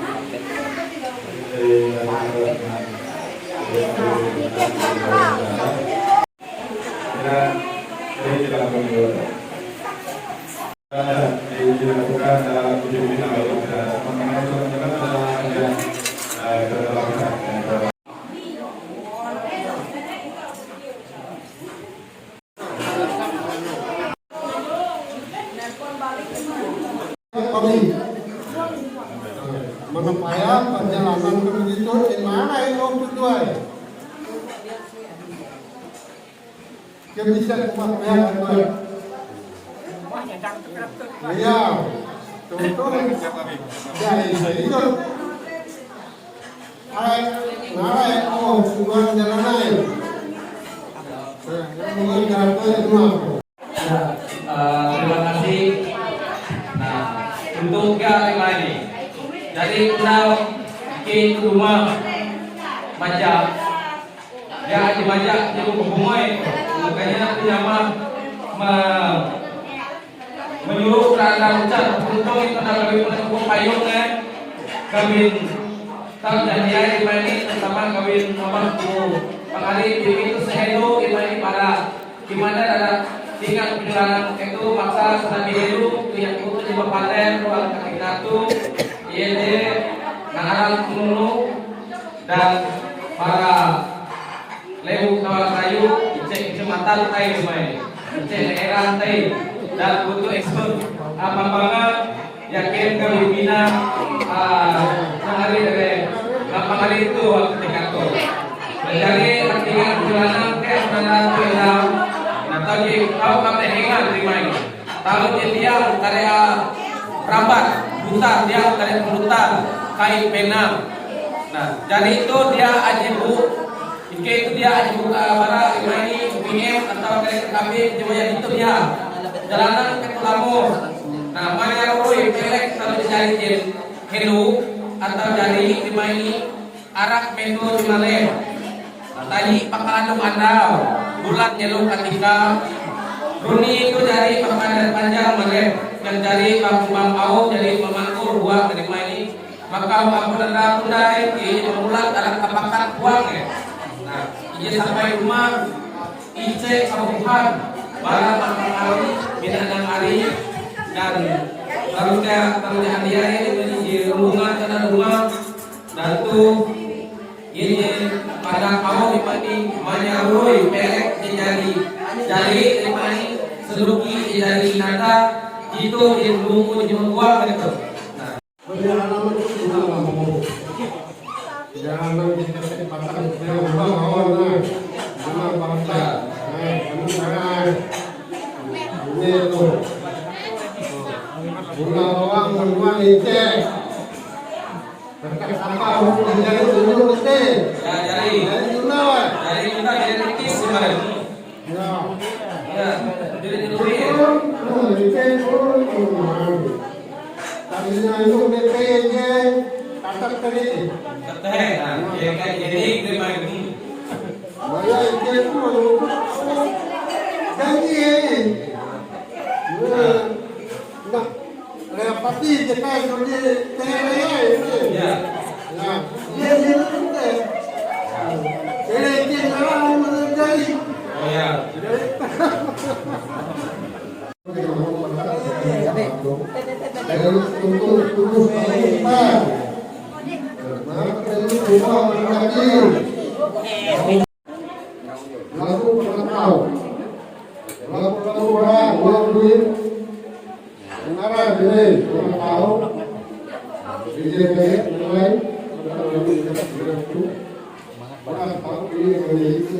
Ini kita lakukan dulu. Dilakukan dalam tujuh bintang lalu mengenai surat menempaya perjalanan begitu di mana yang mau tujuan? Dia bisa memakai tujuan. Iya, contoh dari itu. Narai oh tujuan jalan lain. Mungkin jalan lain terima kasih. Nah, untuk tema ini dari kenal ke rumah majak dia di majak dia berhubungan makanya penyama menyuruh kerana ucap untuk itu nak kami menunggu payungnya kami tahu janjian di mana ini terutama kami membantu pengalih itu sehelu di mana para di mana ada tinggal perjalanan itu maka sudah dihelu yang itu di Bapaten ruang Kakinatu IED Nangaran Kunulu dan para lewu kawan kayu icek kecamatan tai rumai icek daerah tai dan butuh ekspor banget yakin kami bina hari dari lapang hari itu ketika itu menjadi tinggal perjalanan ke perjalanan tadi tahu kami hengan terima ini tahu dia karya rambat buta dia karya buta kain pena nah jadi itu dia ajibu itu dia ajibu para ini UPM atau karya kami coba yang itu dia jalanan ke Lamu nah mana roi pelek kalau dicari helu atau dari lima ini arah menu Malay tadi pakalan andau bulan nyeluk ketika Runi itu dari pakanan panjang Malay yang dari Bang Au dari pemangkur buah dari ini maka aku dan kundai di bulan arah kepakan buang ya nah ini sampai rumah icek sabuhan barang hari binatang hari dan harusnya dia ini di rumah karena rumah dan tuh ini pada kau dipati menyarui pelek jadi dipati seduki jadi nada itu di bumbu jumlah gitu. Perjalanan itu sudah lama. Jangan patah bawah jangan bangsa. Ini itu. Bunga bawang bunga icek. Berkat apa untuk menjadi tunjuk mesti. Dari Yuna. Dari Yuna dari Rikis kemarin. Ya. Ya, dari dulu ya. Tadinya itu BPJ tatak tadi. Teteh, nah, ya kan jadi terima ini. Saya itu janji. Nah, repati cekai kerja teraya ini. Ya. Nah, dia itu teh. Jadi orang menjadi. Oh ya. Lalu pengetahu, lalu pengetahuan, lalu mengarah diri, pengetahu, IJP, menilai, tahu ini kondisi,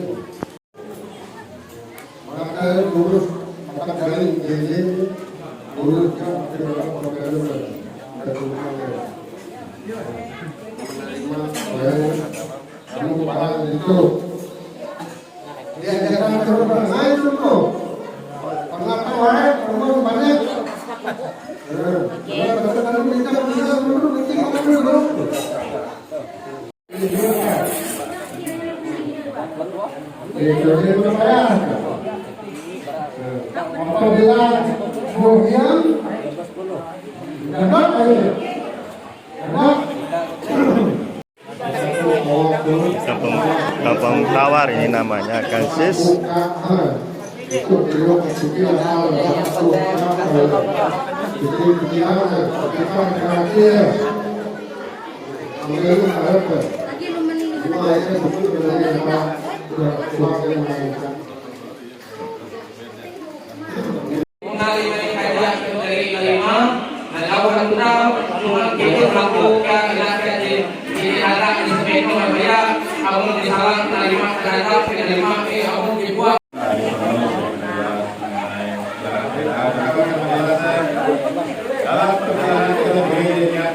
maka urus empat kali IJP, uruskan dengan program kamu parah itu dia jangan terus main dulu kenapa orang kamu banyak kalau minta dulu Apabila goyang, enak aja. Enak. Kampung Tawar ini namanya kan sis. Mengalih mereka dari kelima dan awal kenal itu melakukan di anak di sepenuh berbeda awal disalah terima terhadap penerima awal dibuat dalam perjalanan ke dengan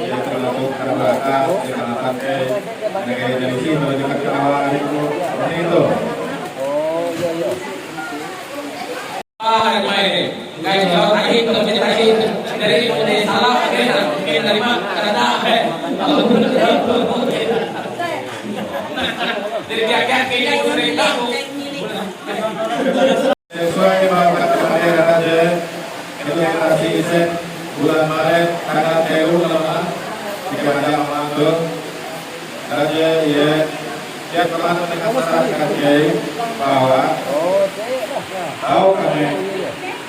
yang terlalu terbakar dengan pakai negara Indonesia menunjukkan kerawanan itu seperti itu. Guys, kalau tadi kalau kita dari salah dari terima terhadap dari pihak kayaknya mereka sesuai bahwa kemarin ada deklarasi isen bulan Maret tanggal 3 lama jika ada mengatur raja ya dia telah menegaskan kajian bahwa tahu kami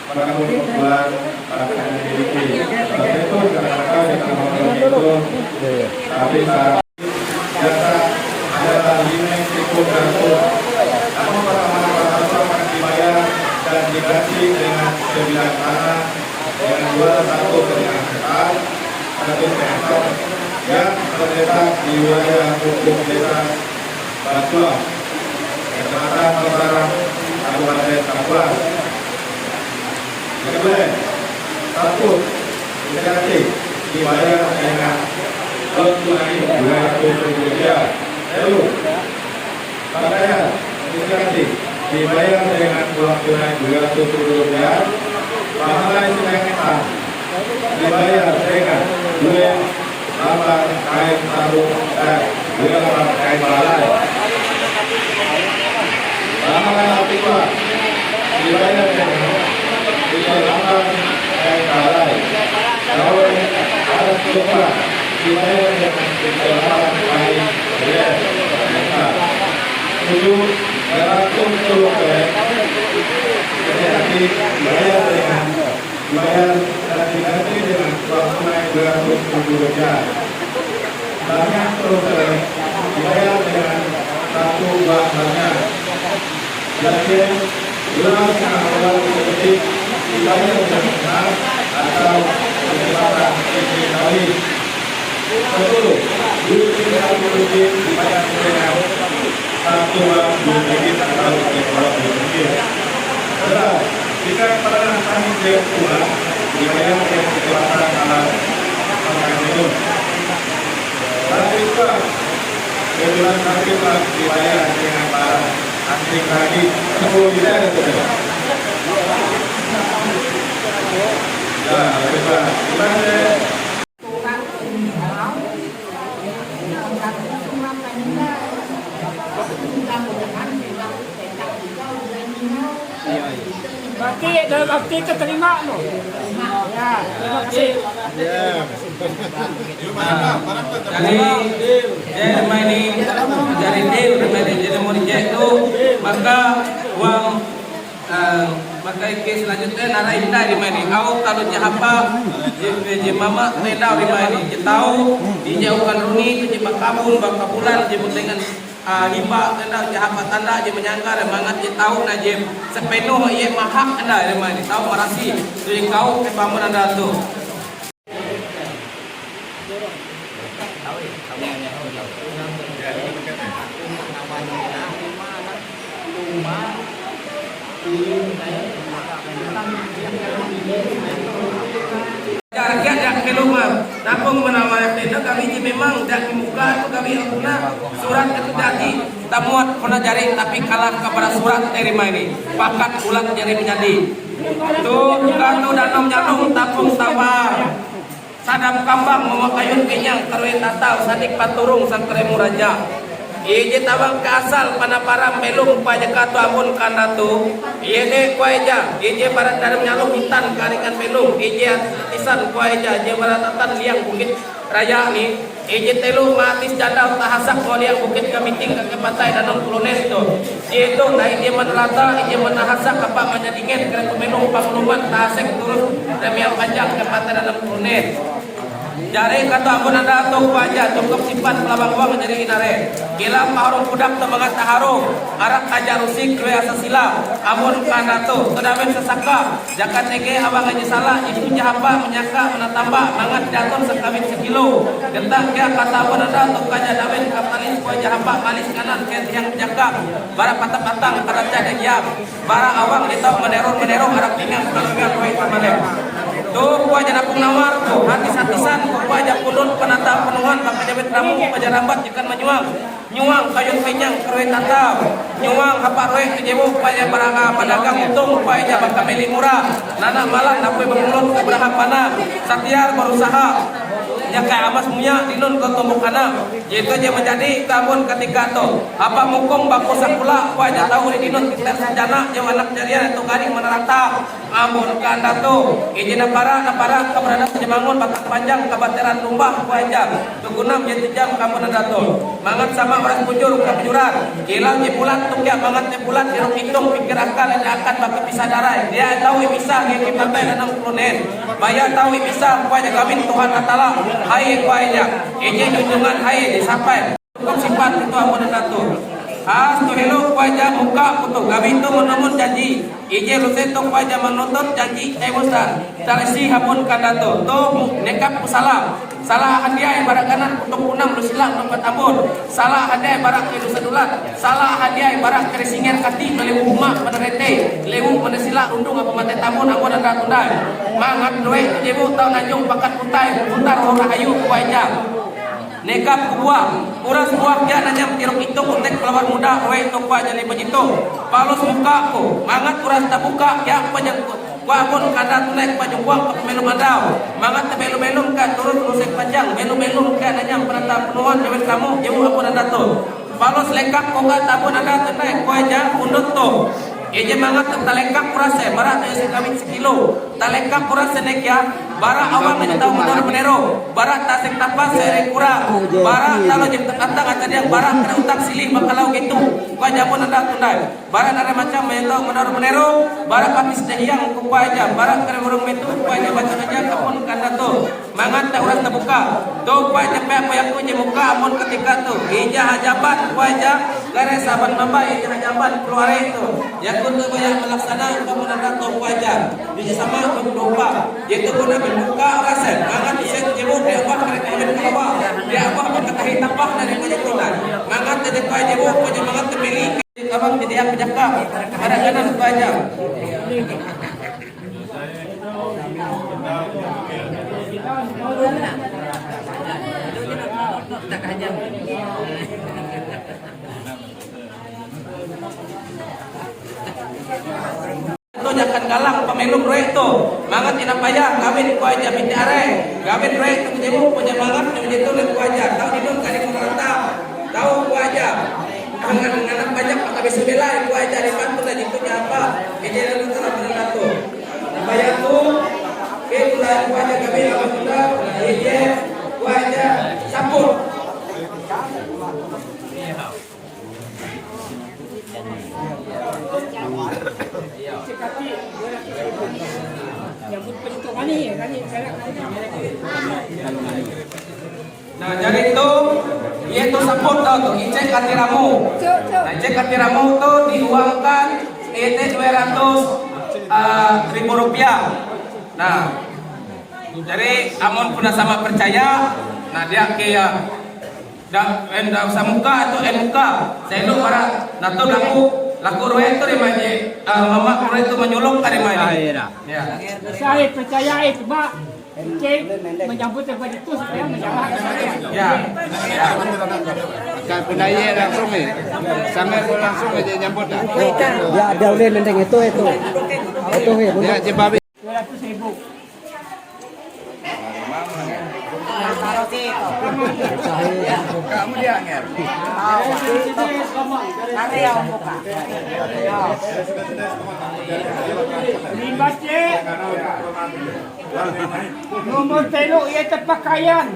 pada bulan pada kami miliki seperti itu karena kita itu tapi saat jasa adalah 5.000 kartu namun pertama-tama akan dibayar dan diganti dengan 9 tanah dengan 21 dengan hektar 1 hektar yang terletak di wilayah hukum desa Batuang, Kecamatan Mataram, Kabupaten Kapuas. Yang kedua, 1 diganti dibayar dengan uang tunai Rp200. Lalu, pakaian diganti dibayar dengan uang tunai Rp200. Pahala Sinangita dibayar dengan 2 lambar kain sarung dan 2 lambar kain balai. Pahala Atikwa dibayar dengan 3 lambar kain balai. Kalau ada lupa dibayar dengan 3 lambar kain beres. 7 Geratum Turukai dibayar dan diganti dengan uang tunai Rp200. Banyak Turukai dibayar dengan 1 uang banyak. Jadi uang yang awal politik dibayar dengan benar atau menyebabkan isi kali. 10 duit politik dibayar dengan 1 uang duit atau duit. Jika pernah kami jauh uang dibayar dengan kekuatan alat pakai minum. Lalu itu kebetulan kami dibayar dengan barang asing lagi 10 juta itu. Ya, lebih banyak. Gimana? Berarti dalam arti keterima no. Ya, terima kasih. Jadi remaining dari deal remaining jadi mau dicek tu maka uang maka kes selanjutnya nara indah remaining. Au kalau jahapa je mama tenda remaining. Je tahu dijauhkan runi je bakabun bakabulan je dengan hibah tanda jahapa tanda je menyangka remangat je tahu na je sepenuh ye mahak anda remaining. Tahu marasi tu je kau ke pamun anda tu. Rakyat dak kelumar, napung menawar tenda kami je memang dak muka tu kami guna surat itu dati tamuat pernah jari tapi kalah kepada surat terima ini pakat ulat jari menjadi tu bukan tu danau nyalung tapung tawar sadam kambang memakayun kenyang kerwe tatau sadik paturung sang keremu raja. Ije tabang kasal panaparam melung pajak amun kanatu. Ije kuaja, ije barat dalam nyalung hitan karikan melung. Ije tisan kuaja, ije barat tatan liang bukit raya ni. Ije telu matis janda tahasak liang bukit kamiting ke pantai danau Pulones tu. Itu naik ije menelata, ije menahasak apa menyadingin kereta melung panguluman tahasek turun demiang panjang ke pantai danau Pulones. Jari kata ampun anda atau aja cukup simpan pelabang uang menjadi inare. Gila paharung kudak temangat taharu arak aja rusik kue asa sila. Ampun anda tu kedamen sesaka. Jakat ege abang aja salah. Ibu jahapa menyaka menatambah mangat jatuh sekawin sekilo. Gentak ya kata ampun anda atau aja damen kapalis kue jahapa malis kanan ke tiang menjaka. Bara patang-patang kada jadi diam. Bara awang ditau menerong arak pinggang kalungan kue tamalek. Tuh aja napung nawar tuh hati-hatisan aja pulun penata penuhan bakal jabet ramu aja lambat jika nyuang kayu kenyang kerwe tatau nyuang hapa roe kejebu aja barang pedagang untung aja bakal meli murah nana malah napui bengulun ke berahak panah satiar berusaha ya kayak amas munya dinun ke tumbuk anak itu aja menjadi kamun ketika tu apa mukung baku sakula aja tahu di dinun kita sejarah jauh anak jarian itu garing menerata amun kanda tu izin napara keberadaan penyemangun batak panjang kebateran rumbah aja tuguna menjadi jam kamu nada tu mangat sama orang bujur ke bujuran kilau jepulan tuk ya mangat jepulan diruk hitung pikir akal yang akan bagi bisa darai dia tahu bisa ngiki pantai danang Pulones bayar tahu bisa aja gamin Tuhan Atala hai aja ini junjungan hai disampai cukup simpan itu amun nada tu as tu hello aja muka putu gamin tu menemun janji ije lusetok aja menuntut janji mustan talisi hapun kanda tu nekap salah hadiah barak kanan untuk unam lu silang tempat ampun salah hadiah barak ke dosa dulat salah hadiah barak ke singer kati melewu rumah menerete lewu menesila undung apa mate tamun ampun ada tundai mangat duwe jebu tau nanjung pakat putar ora ayu aja nekap kubuah uras buah dia nanyam tiruk itu kontek pelawar muda roe itu aja ni begitu palos muka ko mangat uras tabuka ya penyangkut wabun kada tunek pajuang ke melu mandau mangat melu-melu ka turun rusek panjang melu-melu ka nanyam penata penuhan dewet kamu jemu apun anda tu palos lekak ko ka tabun anda tunek ko aja undut tu eje mangat talekak kurase barat dari sekawin sekilo talekak kurase nek ya bara awal menyetau menor menero bara tasek tapas sere kura bara talo jem tekatang aja dia bara kena utak silih bakalau gitu ko jamun anda tundai bara nare macam menyetau menor menero bara kapis dehiang ko aja bara kena burung metu ko aja baca aja kapun kanda tu mangat tak uras terbuka tu ko aja pe apa yang ko muka amun ketika tu ija hajabat ko aja gare saban mamba ija hajabat keluar itu ya untuk yang melaksanakan pemenangan toko aja di sama domba yaitu guna membuka rasa mangan bisa jebuk dia apa kereta yang keluar dia apa kata tambah dari penyetulan mangan dari kau jebuk kau mangan terpilih abang tidak yang menjaga kadang-kadang kau aja itu jangan galang pemeluk roe itu mangat ina payah kawin ku aja binti are kawin roe itu jemu punya mangat menjadi tulen ku aja tahu di dun kali merata tahu ku aja dengan banyak pakai bisa bela ku aja di pantu dan itu apa ini lalu telah menatu payah tu itulah ku aja kami apa sudah ini ku aja sambut nah jadi itu yaitu sambut tuh icek katiramu nah icek katiramu tuh diuangkan itu 200.000 rupiah nah jadi amun puna sama percaya nah dia kayak dah usah muka atau muka saya lu para nato laku roe itu rimaje mama roe itu menyulung kali main ya saya percaya itu Pak Cek menyambut tempat itu supaya menjaga ya kan penaya langsung nih sangat langsung aja nyambut dah ya ada oleh nendeng itu ya jebab 200.000 Limbas je. Nomor teluk iaitu pakaian.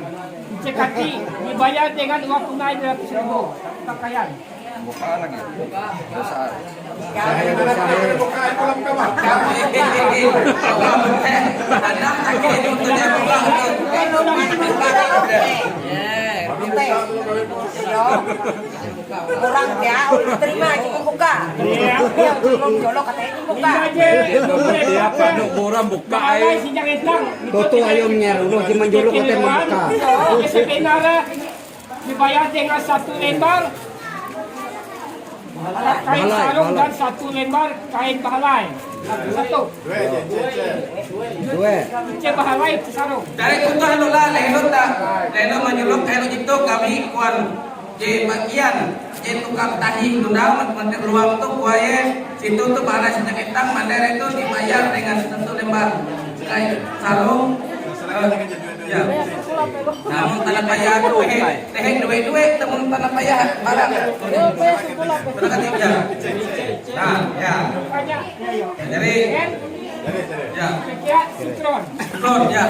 Cekati dibayar dengan uang tunai 200.000. Pakaian. Buka lagi. Orang dia terima cuma buka. Dia belum jolok katanya buka. Siapa nak borang buka ai. Toto ayamnya lu cuma jolok katanya buka. Sebenarnya dibayar dengan 1 lembar kain sarung dan 1 lembar kain bahalai. Satu. Dua. Cek bahalai sarung. Dari kutu halulah lehut tak. Lehut menyuluk kalau itu kami kuan di bagian di tukang tahi tunda menteri ruang tu kuaya situ tu balas sejak etang mandiri itu dibayar dengan 1 lembar kain sarung. Ya. Namun tanah payah teh duit temun tanah payah barang. Ketiga. Nah, ya. Jadi ya. Sikron. Sikron ya.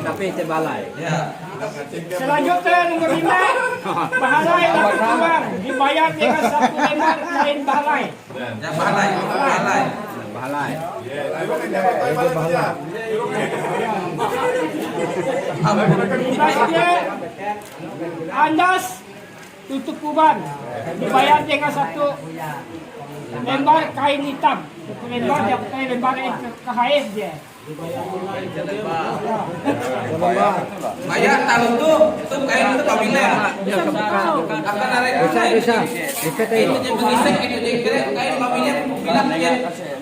Tapi terbalai. Ya. Selanjutnya nomor 5 bahalai dapat uang dibayar dengan 1 lembar kain bahalai. Ya bahalai. Bahalai. Dibayar andas tutup kuban dibayar dengan 1 lembar kain hitam. Lembar dia pakai lembar kain dia. Bayar tahun tuh kain itu pabila. Akan ada Bisa. itu je mengisek itu je kain pabila bilang dia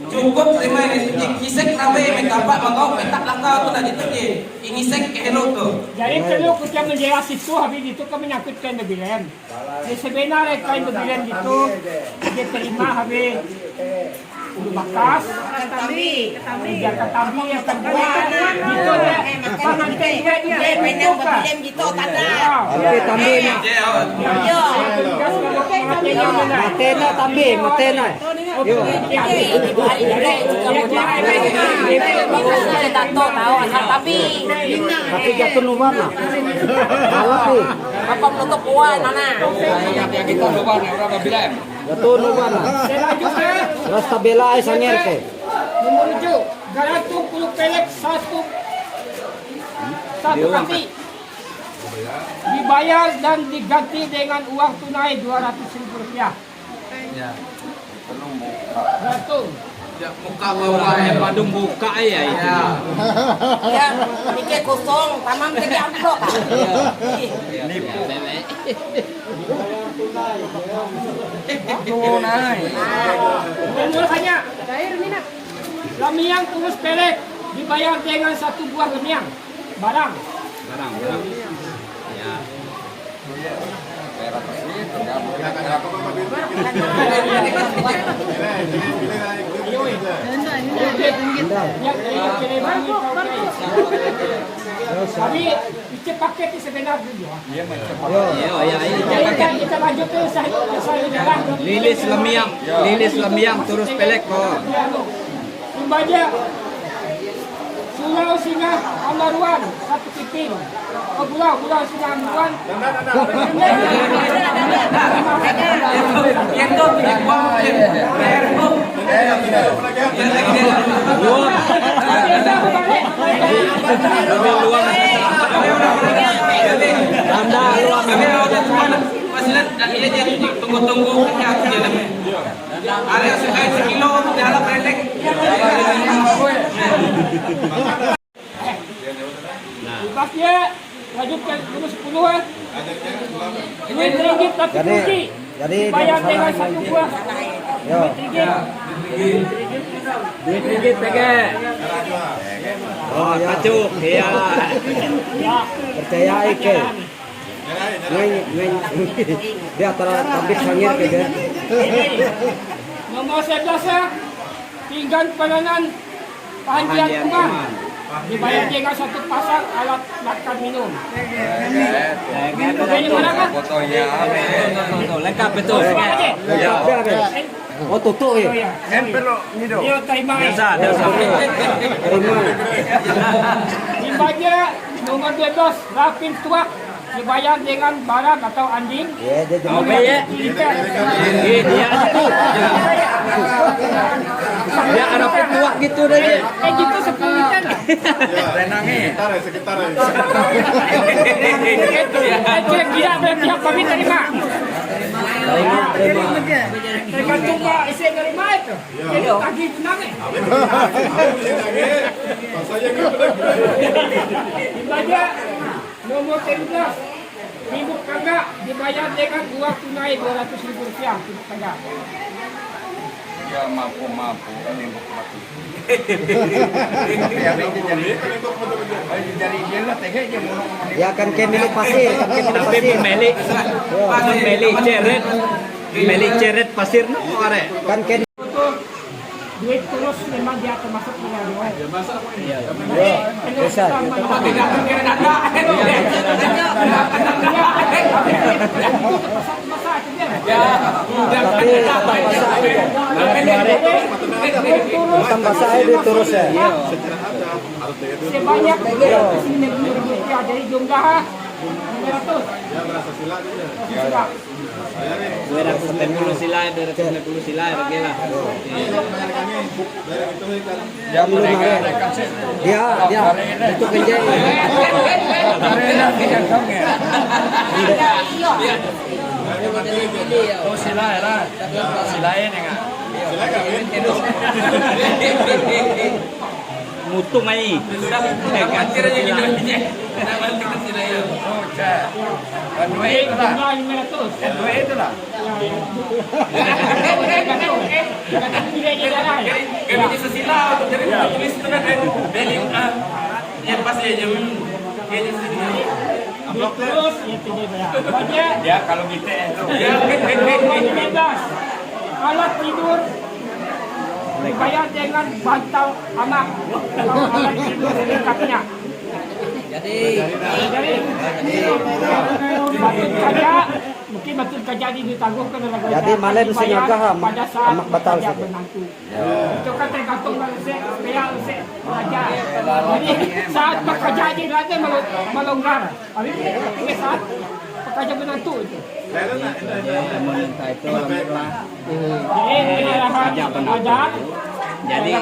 cukup terima ini kisek ramai mengkapak mangau petak langkah tu dah itu je ingisek hello tu. Jadi kalau kita menjelas itu habis itu kami nyangkut kain bebilen. Sebenarnya kain bebilen itu dia terima habis bakas ketambi yang kedua gitu ya pengantin dia menbuka gitu tanda. Oke, tambi nak. Matena tambi, matena. Yo. Tapi jatuh nubar lah. Salah ni. Apa menutup uang mana? Jatuh nubar lah. Rasta bela ay sangir ke. Nomor 7 Galatung puluh pelek satu kaki dibayar dan diganti dengan uang tunai 200.000 rupiah. Ya. Galatung. Ya muka bawah Badung buka ya. Ya, mikir kosong, tamam jadi amplop. Nipu. Nomor hanya lamiang tulus pelek dibayar dengan 1 buah lamiang barang. Ya. Tapi kita pakai di sebenar dulu. Yo. Kita lanjut ke saya. Lilis lamiang terus pelek kok. Membaca Pulau Singa Amaruan 1 titik. Pulau Singa Amaruan. Itu tunggu-tunggu ada sekali sekilo dalam pendek. Pasnya lanjutkan nomor 10 duit ringgit tapi kunci. Jadi Bayar dengan 1 buah. Yo. Duit ringgit pakai. Oh, kacuk. Iya. Percaya ke. Dia antara tabik sangir ke dia. Nomor 11 pinggan peranan Panjian Kuman Dibayar dengan satu pasang alat makan minum. Ini mana kan? Lengkap betul. Oh tutup ya. Dia terima. Biasa. Dibayar nomor 12 Rafin Tuak dibayar dengan barang atau anjing. Ya, dia Oh, ya. dia tuh. Dia ada petuak gitu deh. Gitu 10 liter. Sekitar. Kira-kira berarti kami terima. Tergantung Pak isi terima itu. Jadi tagi tenang. Dibayar nomor 13 Ibu Kagak dibayar dengan uang tunai Rp200.000 Ibu Kagak. Ya mampu ini mati. Ya kan ke milik pasir, tapi milik ceret pasir no are. Kan ke Duit terus memang dia termasuk pengaruh. Iya. Besar. Tambah saya terus ya. Sebanyak Rp90.000 dari jumlah 200. Ya berasa silat ini. Silat. 290 sila, 290 sila lagi lah. Jam 5 Dia itu kerja. Oh sila lah. Silain enggak? Mutu mai. Ganti aja gitu aja. Kenapa kita sila ya? Oh, Dua itu lah. Dua itu lah. Kami di sesila jadi tulis itu kan dari yang pas ya jam kayaknya sini. Amplop terus ya tidak bayar. Ya kalau kita Ya, 15. Alat tidur dibayar dengan bantal anak atau alat tidur lengkapnya. Jadi batut kaca mungkin batut kaca ini ditangguhkan oleh negara. Jadi malam sengaja pada saat amak batal kerja saja. menantu. Itu kan tergantung dari raja. Jadi saat pekerja ini raja melonggar. Tapi saat pekerja menantu itu. Pemerintah itu alhamdulillah. Jadi penyerahan adat. Jadi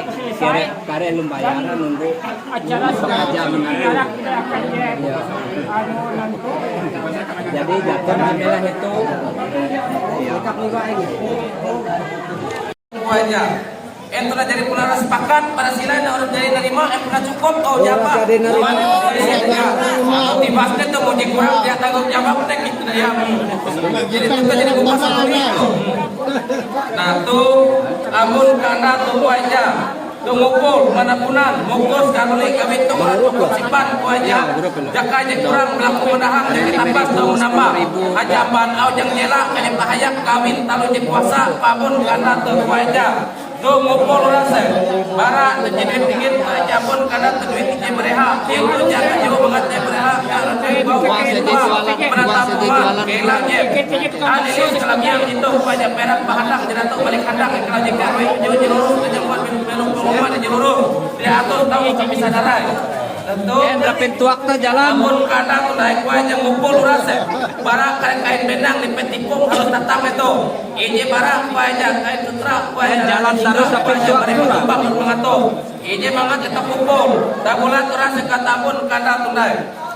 karya lumbayaran untuk acara pekerja menantu. Jadi jatuh adalah itu lengkap juga ini. Wajah. Yang telah jadi pula sepakat pada sila yang harus jadi nerima yang pernah cukup kau jawab. Di basket tu mau dikurang dia tanggung jawab tek itu dia. Jadi itu jadi bukan salah itu. Nah tu amun karena tu wajah. Tungupul manapunan mukul sekali kami tu simpan wajah. Jaka je kurang melakukan menahan jadi tapas tahu nama. Ajaban au jang jelak kami tahayak kawin talu je puasa pabun karena tu wajah. Tungupul rasa barat jadi pingin ajabun karena tu duit je bereha. Yang jaga jauh banget je bereha. Kalau tu bawa menatap rumah kelanya. Ada Islam yang itu wajah perak bahadang jadi tu balik hadang kalau je karoi jauh jauh jauh belum ada jurus dia atur tahu kami sadarai tentu Berapin tuak tu jalan. namun kadang naik wajah ngumpul rasa barang kain benang di petipung kalau datang itu ini barang wajah kain sutra wajah jalan terus sampai tuak tu lah mengatur ini mangat kita kumpul tak boleh rasa kata pun kadang tunai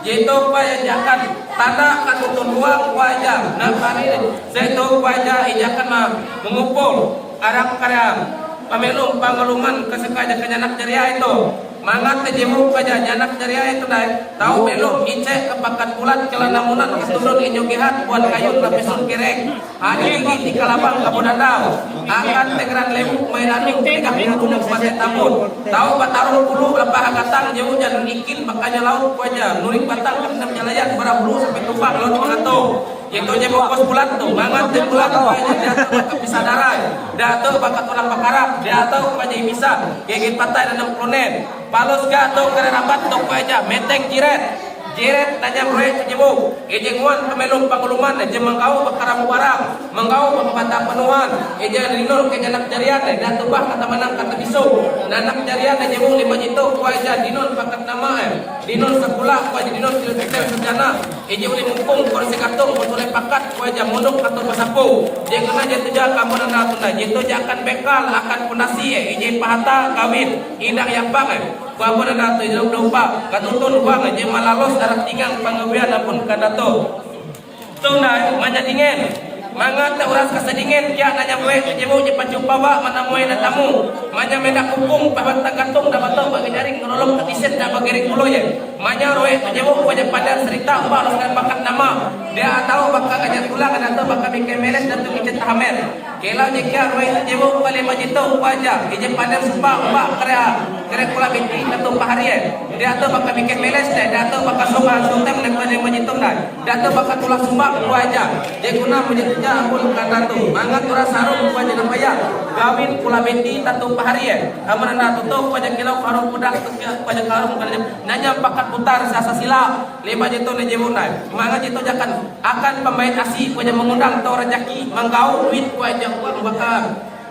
itu wajah jangan tanda katutun uang wajah nah hari itu wajah ijakan mengumpul karang-karang pamelum pangaluman kesekaja kenyanak ceria itu mangat kejimu kaja nyanak ceria itu dai tahu melum ice kepakat bulat kelanamunan keturun inyugihan buat kayu lapisun kireng hanya di kalabang kabudadau akan tegeran lemu mainanung tiga pintu pasir tamun tahu batarung puluh lapah agatang jauh jangan ikin makanya laut wajah nuring batang kendam nyalayan para bulu sampai tumpang laut mengatung itu je bokos bulat tuh mangat je bulat wajah dia bisa darah dia tuh bakat orang pakarap dia tahu wajah bisa gigit patai dan 60 nen palos ga to kererabat to aja meteng jiret tanya proyek jebu ejenguan pemelum panguluman eje mengkau bekarang barang mengkau pembantah penuhan eje dinul kenyanak jarian dan tubah kata menang kata bisu nanak jarian eje bu 5 jitu ku aja dinul pakat nama dinul sekolah ku aja dinul filsafat sarjana eje uli mumpung kursi kartung boleh pakat ku aja munuk atau pasapu je kena je teja kamu nanda tunda jitu akan bekal akan pondasi eje pahata kawin indang yang bang Bapak dan Dato' Jeruk Dompa Katuntun uang aja malalos darah tinggang panggawian apun kadato Tunda manja dingin Mangat tak uras kesedingin Kia nanya buat jebu jepat jumpa wak mana muai dan tamu Manja medak kupung pahat tagantung dapat tahu bagi jaring Ngerolong ketiset dan bagiring pulau ya Manja roe jebu wajah pada cerita ubah loskan bakat nama Dia tahu bakal kajar pulang dan tahu bakal bikin meles dan tu kicet tahamer Kela jika roe jebu balik majitu wajah Ije pada sumpah ubah kera pula binti atau paharian dia atau bakal bikin meles dia atau bakal sokan sultan daripada majitung dia atau bakal tulang sumbang dua aja dia guna menjitunya pun kata tu mangat orang sarung wajah namanya gawin pula binti atau paharian amanah tutup wajah kilau karung pudak wajah karung nanya bakat putar sasa sila 5 jitu ne jebunai mangat jitu akan pemain asih wajah mengundang tau rezeki menggau duit wajah uang bakal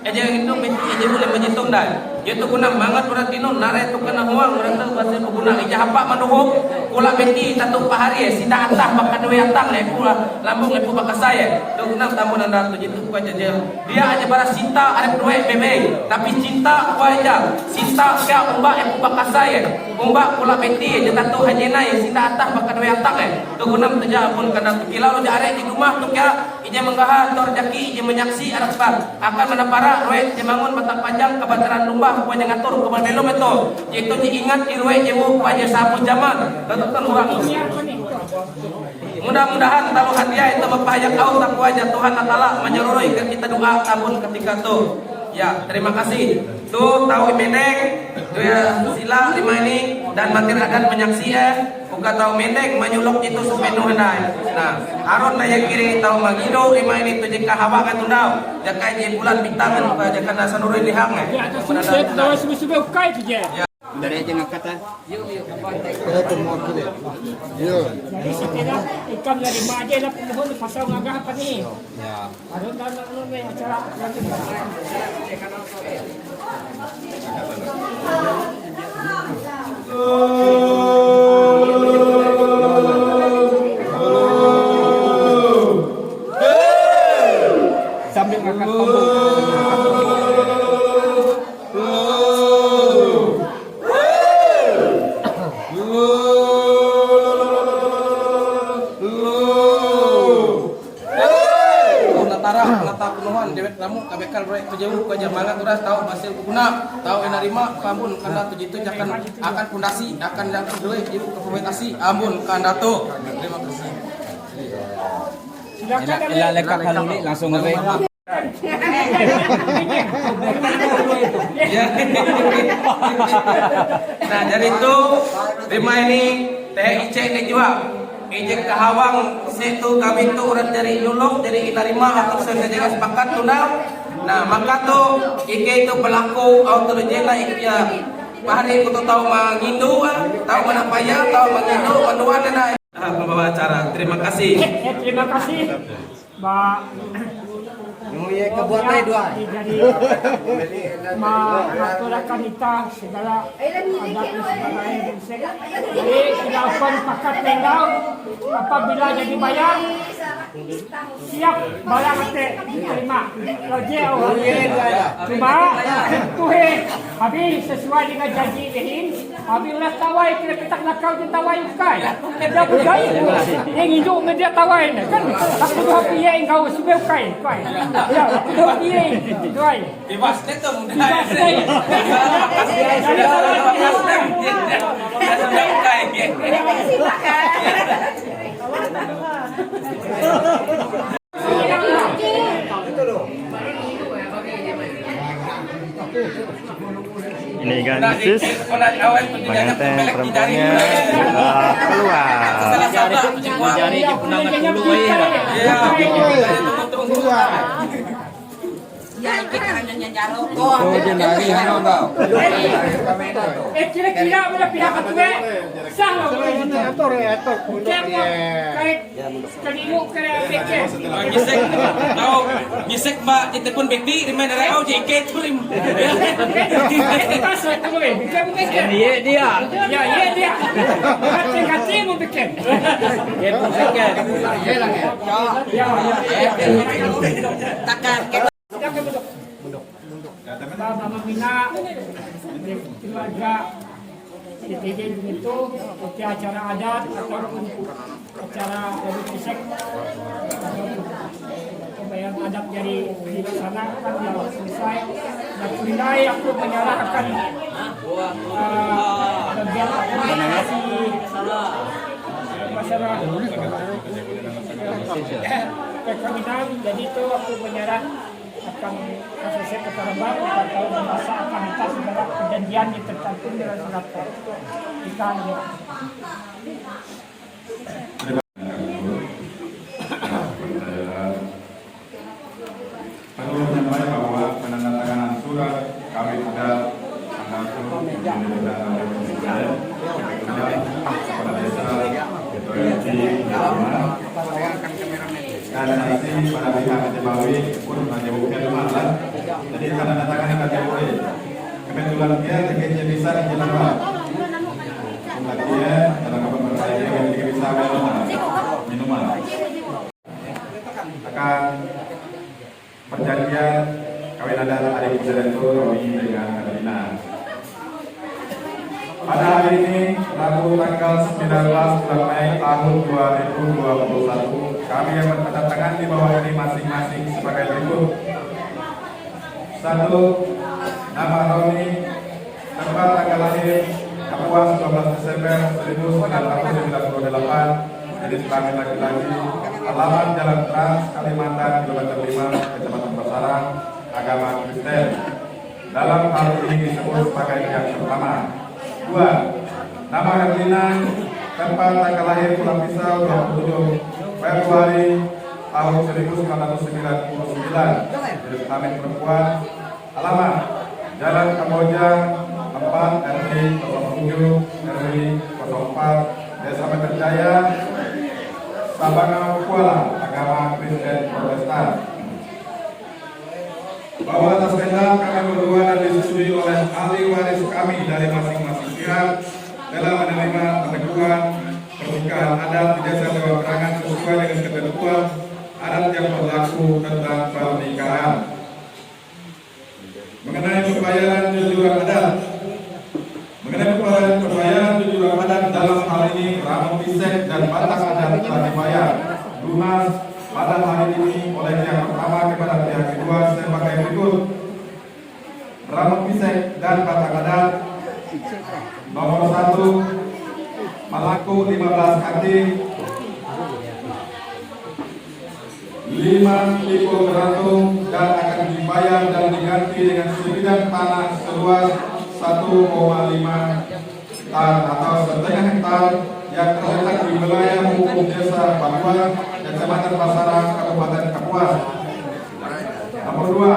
aja itu binti aja boleh menjitung dah. Itu guna mangat berat dino nare tu kena huang berat tu bahasa guna ija apa manuhuk kula binti tatu pahari sida atah makan dua atang le pula lambung le pula saya. Tu guna tamu nanda tu jitu ku aja dia aja baras cinta arep dua bebe tapi cinta ku aja cinta ka umbak le pula saya. Umbak kula binti aja tatu hajena sida atah makan dua atang le. Tu guna teja pun kana kilau ja arek di rumah tu ka ija menggaha tor jaki ija menyaksi arep akan menapara roe jemangun batang panjang kebantaran lumbah ku aja ngatur ke belum itu itu diingat di roe jemu ku aja sapu zaman tetep orang mudah-mudahan tahu hadiah itu berpahaya kau tak ku aja Tuhan Ta'ala menyerurui ke kita doa ampun ketika itu ya terima kasih tuh tahu mendek sila 5 ini dan matir adat menyaksi buka tahu mendek menyuluk itu sepenuh hendak nah aron na yang kiri tahu magido 5 ini tu jika hawa kan tundau jaka je bulan bintang jaka na sanurui lihang tahu sebe-sebe ukai tu je dari aja ngangkat jadi setelah ikan dari maje lah pemohon pasal ngagah apa ni ya ada dalam acara lagi sambil ngangkat penuhan dewek lamu kabekal roek kejauh ku aja mangat uras tahu hasil guna tahu enarima ampun kanda tujitu akan pondasi akan dan kedua ibu kepementasi ampun kanda tu terima kasih silakan ila lekat hal ini langsung ngewe nah jadi itu terima ini teh ice ini juga ijek kahawang situ kami tu urat dari luluk dari ilarima atau sejaga sepakat tunang nah maka tu ike itu pelaku auto jela ikya hari itu tahu mengindu tahu menapaya tahu mengindu menuan dan pembawa acara terima kasih Mbak ya kebuatan dua. Jadi masyarakat kita segala adat segala jadi kita akan pakat tendau apabila jadi bayar siap barang diterima lojek cuma tuhe habis sesuai dengan janji lehin habis ulah tawai kena petak nakau je tawai ukai dia budai yang hidup media tawai kan aku tu happy yang kau sebab ukai ya tu dia tuai bebas itu mudah ini gansis pengantin perempuannya keluar jari di punangan dulu Ya, kita hanya nyaro. Kira-kira boleh pihak ketua sah lah boleh gitu. Kait kalimu kira peke. Gisek, tahu gisek mbak itu pun bekti remind dari aku JK tulim. Kita sah tu boleh. Bikin peke. Iya dia. Ya, ya dia. Kati mau bikin. Dia pun second. Ya, ya. Takkan Mama Mina, keluarga DTJ itu setiap acara adat ataupun acara dari fisik pembayaran adat dari dilaksanakan yang selesai dan mulai aku menyalahkan bagian administrasi masyarakat Pekaminan. Jadi itu aku menyerah akan selesai kepada bank atau merasa akan atas segala perjanjian yang tercantum dalam surat kita ini. Perlu menyampaikan bahwa penandatanganan surat kami sudah tanggal 10 kepada desa dan nanti pada pihak KJBAWI pun menyebutkan malam. Jadi penandatanganan KJBAWI kebetulan dia TKJ bisa dijelaskan. Dia dalam kepentingan yang bisa minuman akan perjanjian kawin adat adik Presiden Romi dengan Adelina. Pada hari ini, Rabu tanggal 19 bulan Mei tahun 2021, kami yang bertangan di bawah ini masing-masing sebagai berikut. 1. Nama Roni, tempat tanggal lahir Kapuas 12 Desember 1998, jenis kelamin laki-laki, alamat Jalan Trans Kalimantan kilometer 5, Kecamatan Pasarang, agama Kristen. Dalam hal ini disebut sebagai yang pertama. 2. Nama Herlina, tempat tanggal lahir Pulau Pisau 27 Februari tahun 1999, jenis kelamin perempuan, alamat Jalan Kamboja 4 RW 07 RW 04 Desa Meterjaya, Sabana Kuala, agama Kristen Protestan. Bahwa atas kendal kami berdua dan disetujui oleh ahli waris kami dari masing-masing pihak telah menerima peneguhan pernikahan adat di desa Dewa Berangan sesuai dengan ketentuan adat yang berlaku tentang pernikahan. Mengenai pembayaran jujuran adat dalam hal ini ramu pisek dan batas adat telah dibayar lunas pada hari ini oleh pihak pertama kepada pihak kedua sebagai berikut. Ramu pisek dan batas adat nomor 1 Malaku 15 kaki 5 lipo berantung dan akan dibayar dan diganti dengan sebidang tanah seluas 1,5 hektar atau setengah hektar yang terletak di wilayah hukum desa Pakuan, Kecamatan Pasarang, Kabupaten Kapuas. Nomor 2,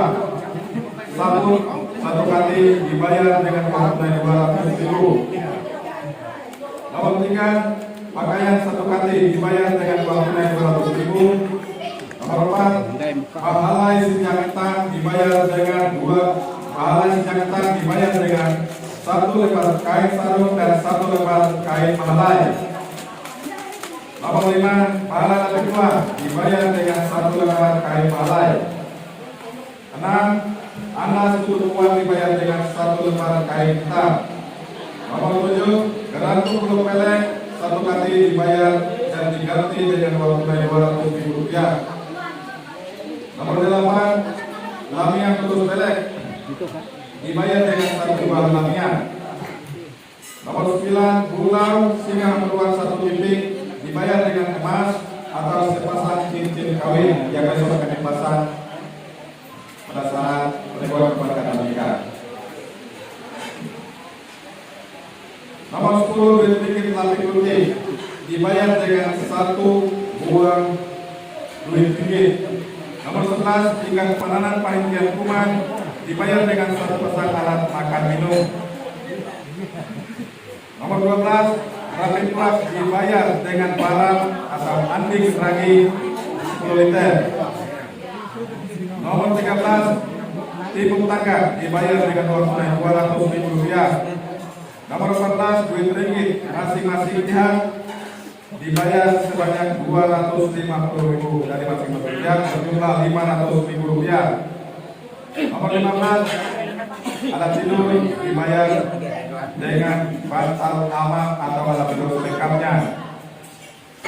sabut 1 kali dibayar dengan uang tunai 200.000. Nomor 3, pakaian 1 kali dibayar dengan uang tunai 200.000. Nomor 4, pahalai sinjangatan dibayar dengan 1 lembar kain sarung dan 1 lembar kain pahalai. Nomor 5, pahala kedua dibayar dengan 1 lembar kain pahalai. 6, anda sekutu uang dibayar dengan 1 lembar kain hitam. Nomor 7, gerantung belum pelek 1 kali dibayar dan diganti dengan uang tunai 200.000 rupiah. Nomor 8, lamian putus pelek dibayar dengan 1 buah lamian. Nomor 9, bulau singa beruang 1 pimping dibayar dengan emas atau sepasang cincin kawin yang besok akan dipasang pada saat pernikahan kepada nikah. Nomor 10, duit dikit lapik putih dibayar dengan 1 buah duit ringgit. Nomor 11, tingkat penanganan panitia hukuman dibayar dengan satu pasang alat makan minum. Nomor 12, rapid truck dibayar dengan barang atau andik ragi 10 liter. Nomor 13, tibuk tangga dibayar dengan uang tunai Rp200.000. Nomor 14, duit ringgit masing-masing pihak dibayar sebanyak Rp250.000 dari masing-masing pihak berjumlah Rp500.000. Nomor 15, alat tidur dibayar dengan bantal amak atau alat tidur lengkapnya.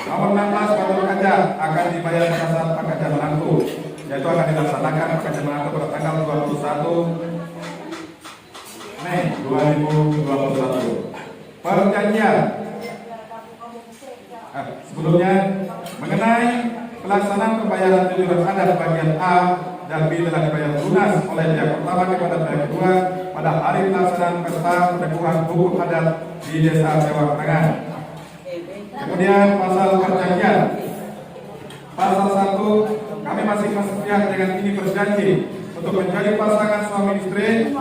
Nomor 16, botol kaca akan dibayar pada saat pekerja menantu, yaitu akan dilaksanakan pekerja menantu pada tanggal 21 Mei 2021. Perjanjian sebelumnya mengenai pelaksanaan pembayaran tujuan adat bagian A dan B telah dibayar lunas oleh pihak pertama kepada pihak kedua pada hari pelaksanaan pesta peneguhan hukum adat di Desa Sewang Tengah. Kemudian pasal perjanjian, pasal 1, kami masing-masing pihak dengan ini berjanji untuk menjadi pasangan suami istri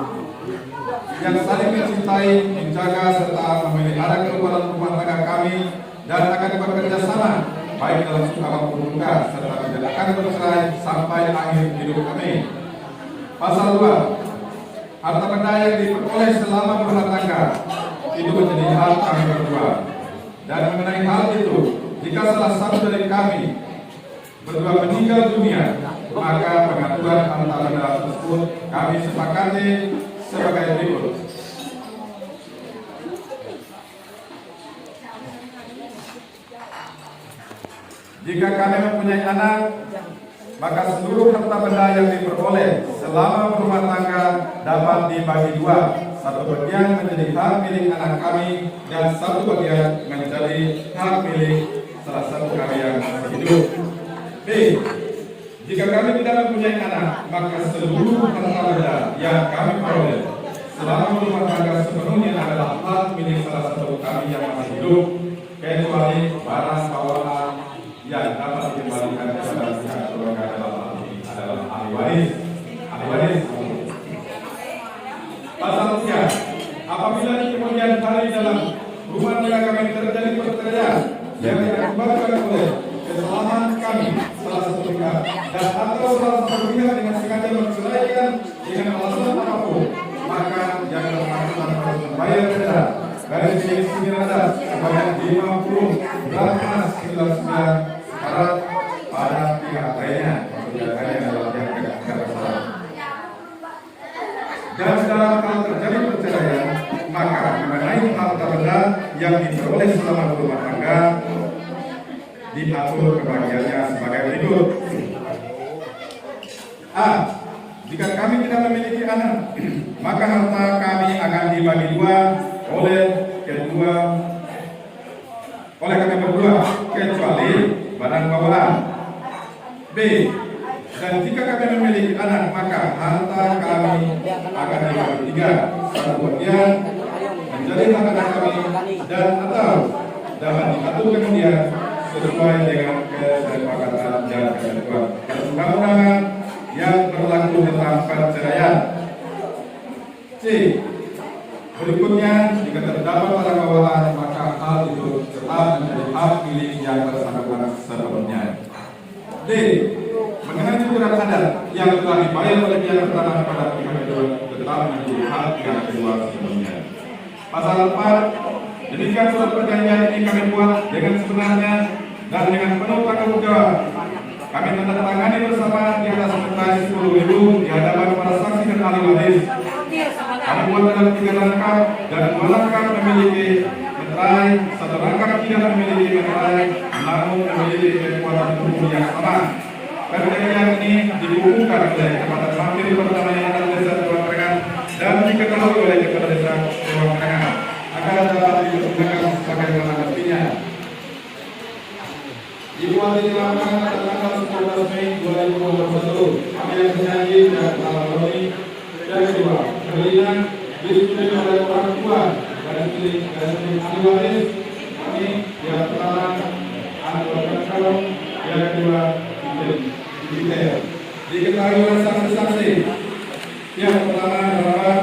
yang saling mencintai, menjaga serta memelihara keluaran rumah tangga kami dan akan bekerja sama baik dalam suka maupun duka serta tidak akan bercerai sampai akhir hidup kami. Pasal 2, harta benda yang diperoleh selama berumah tangga itu menjadi hak kami berdua. Dan mengenai hal itu, jika salah satu dari kami berdua meninggal dunia, maka pengaturan harta benda tersebut kami sepakati sebagai berikut. Jika kami mempunyai anak, maka seluruh harta benda yang diperoleh selama berumah tangga dapat dibagi dua. Satu bagian menjadi hak milik anak kami dan satu bagian menjadi hak milik salah satu kami yang masih hidup. B. Jika kami tidak mempunyai anak, maka seluruh harta benda yang kami peroleh selama berumah tangga sepenuhnya adalah hak milik salah satu kami yang masih hidup, kecuali barang bawaan yang dapat dikembalikan kepada pihak keluarga dalam adalah ahli waris. Ahli waris. Pasal 3, apabila di kemudian hari dalam rumah tangga kami terjadi perceraian yang diakibatkan oleh kesalahan kami salah satu pihak dan atau salah satu pihak dengan sengaja menceraikan dengan alasan apapun, maka yang bersangkutan harus membayar denda dari jenis adat sebanyak 50 gram emas 99 karat pada pihak lainnya, maksudnya lainnya adalah pihak bersalah. Dan dalam hal terjadi perceraian, maka mengenai harta benda yang diperoleh selama berumah tangga diatur kebagiannya sebagai berikut. A. Jika kami tidak memiliki anak, maka harta kami akan dibagi dua oleh kami berdua, kecuali barang bawaan. B. Dan jika kami memiliki anak, maka harta kami akan dibagi tiga. Satu bagian menjadi hak anak kami dan atau dapat diatur kemudian sesuai dengan kesepakatan dan ketentuan perundang-undangan yang berlaku tentang perceraian. C. Berikutnya, jika terdapat barang bawaan, maka hal itu tetap menjadi hak milik yang bersangkutan sepenuhnya. D. Mengenai tujuan adat yang telah dibayar oleh pihak pertama kepada pihak kedua tetap menjadi hak pihak kedua sepenuhnya. Pasal 4, demikian surat perjanjian ini kami buat dengan sebenarnya dan dengan penuh tanggung jawab. Kami menandatangani bersama di atas kertas 10.000 di hadapan para saksi dan ahli waris. Kami buat dalam 3 rangkap dan 2 rangkap memiliki meterai, 1 rangkap tidak memiliki meterai, namun memiliki kekuatan hukum yang sama. Perjanjian ini dibukukan oleh Kepala Mampir Pertama yang ada di Desa Sewang Tengah dan diketahui oleh Kepala Desa Sewang Tengah akan dapat digunakan sebagai mana nantinya. Dibuat di Lamongan pada tanggal 11 Mei 2021. Kami yang berjanji dan telah memenuhi. Yang kedua, perlindungan disetujui oleh orang tua dan ahli waris. Kami yang pertama, yang kedua, detail. diketahui oleh saksi-saksi. Yang pertama adalah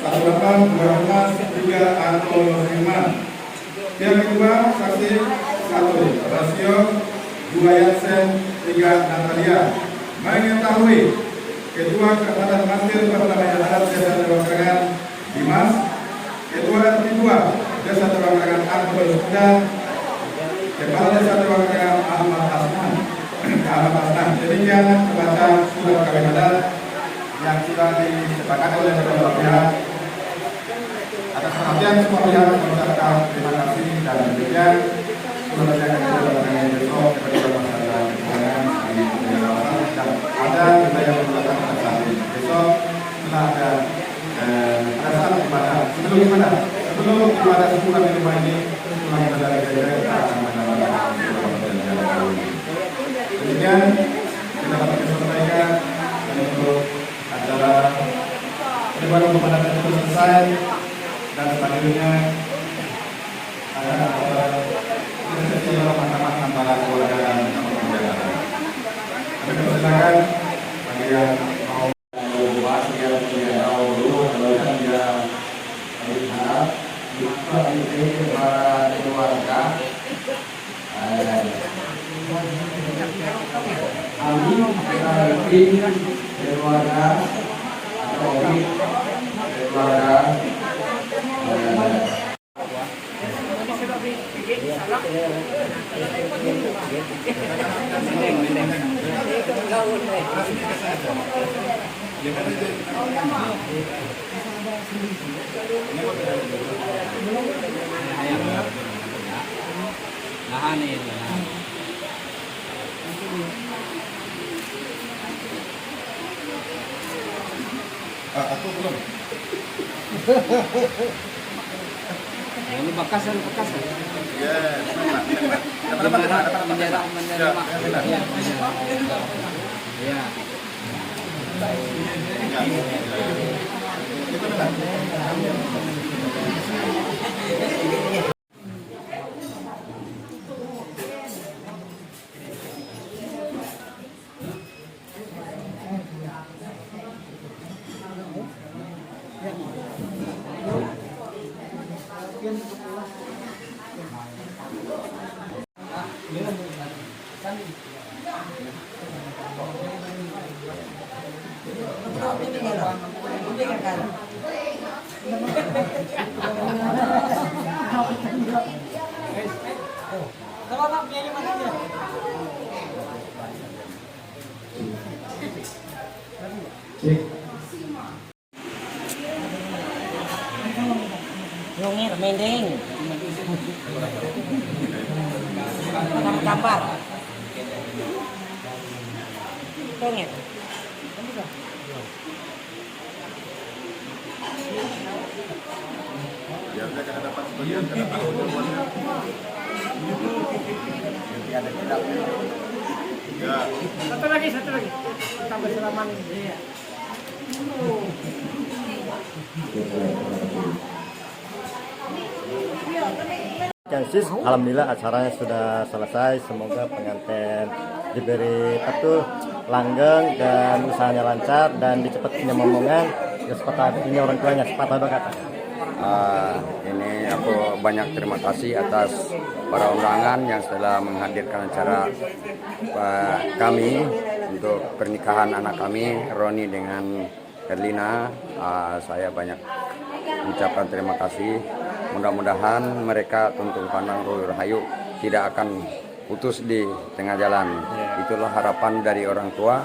18-2 Anton Herman. Yang kedua saksi 1 Rasio 2 Yansen 3 Natalia. Mengetahui Ketua Kecamatan Masjid Pertama Jalan Desa Terowongan Dimas, Ketua RT 2 Desa Terowongan Anton Sudan, Kepala Desa Terowongan Ahmad Asnan. Demikian membaca surat kawin adat yang sudah disepakati oleh kedua pihak. Atas perhatian semua pihak mengucapkan terima kasih dan demikian surat yang akan dilakukan besok kepada masyarakat di kawasan dan ada wilayah penolakan pada saat ini. Besok setelah ada saat ibadah sebelum ibadah sebulan di rumah ini setelah ibadah gereja kita akan melakukan demikian kita dapat disampaikan untuk acara penyebaran pemadaman itu selesai dan selanjutnya akan ada resepsi makan antara keluarga dan penjagaan. Kami persilakan bagi yang mau bahas yang tahu dulu dan dia harap kita para keluarga kami kita keluarga atau keluarga Aku belum. Ini bakasan. Ya, Ya. Nyongnya mending. Gambar. Tengok. biar mereka dapat sebagian karena tahu jawabannya. Ada tidak? Ya. Satu lagi. Tambah selaman. Iya. Sis, alhamdulillah acaranya sudah selesai. Semoga pengantin diberi langgeng dan usahanya lancar dan dicepat punya momongan. Ya sepatah ini orang tuanya sepatah dong kata. Ini aku banyak terima kasih atas para undangan yang telah menghadirkan acara kami untuk pernikahan anak kami Roni dengan Erlina. Saya banyak mengucapkan terima kasih. Mudah-mudahan mereka tuntung pandang Roy Rahayu tidak akan putus di tengah jalan. Itulah harapan dari orang tua,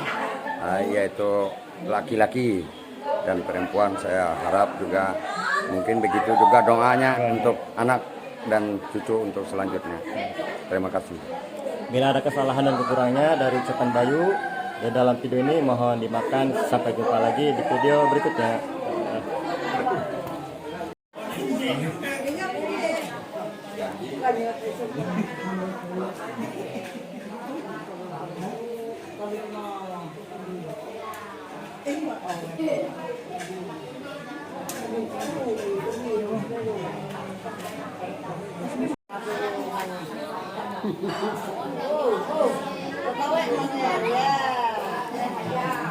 yaitu laki-laki dan perempuan. Saya harap juga mungkin begitu juga doanya untuk anak dan cucu untuk selanjutnya. Terima kasih. Bila ada kesalahan dan kekurangannya dari ucapan Bayu di dalam video ini mohon dimaafkan. Sampai jumpa lagi di video berikutnya. Ya.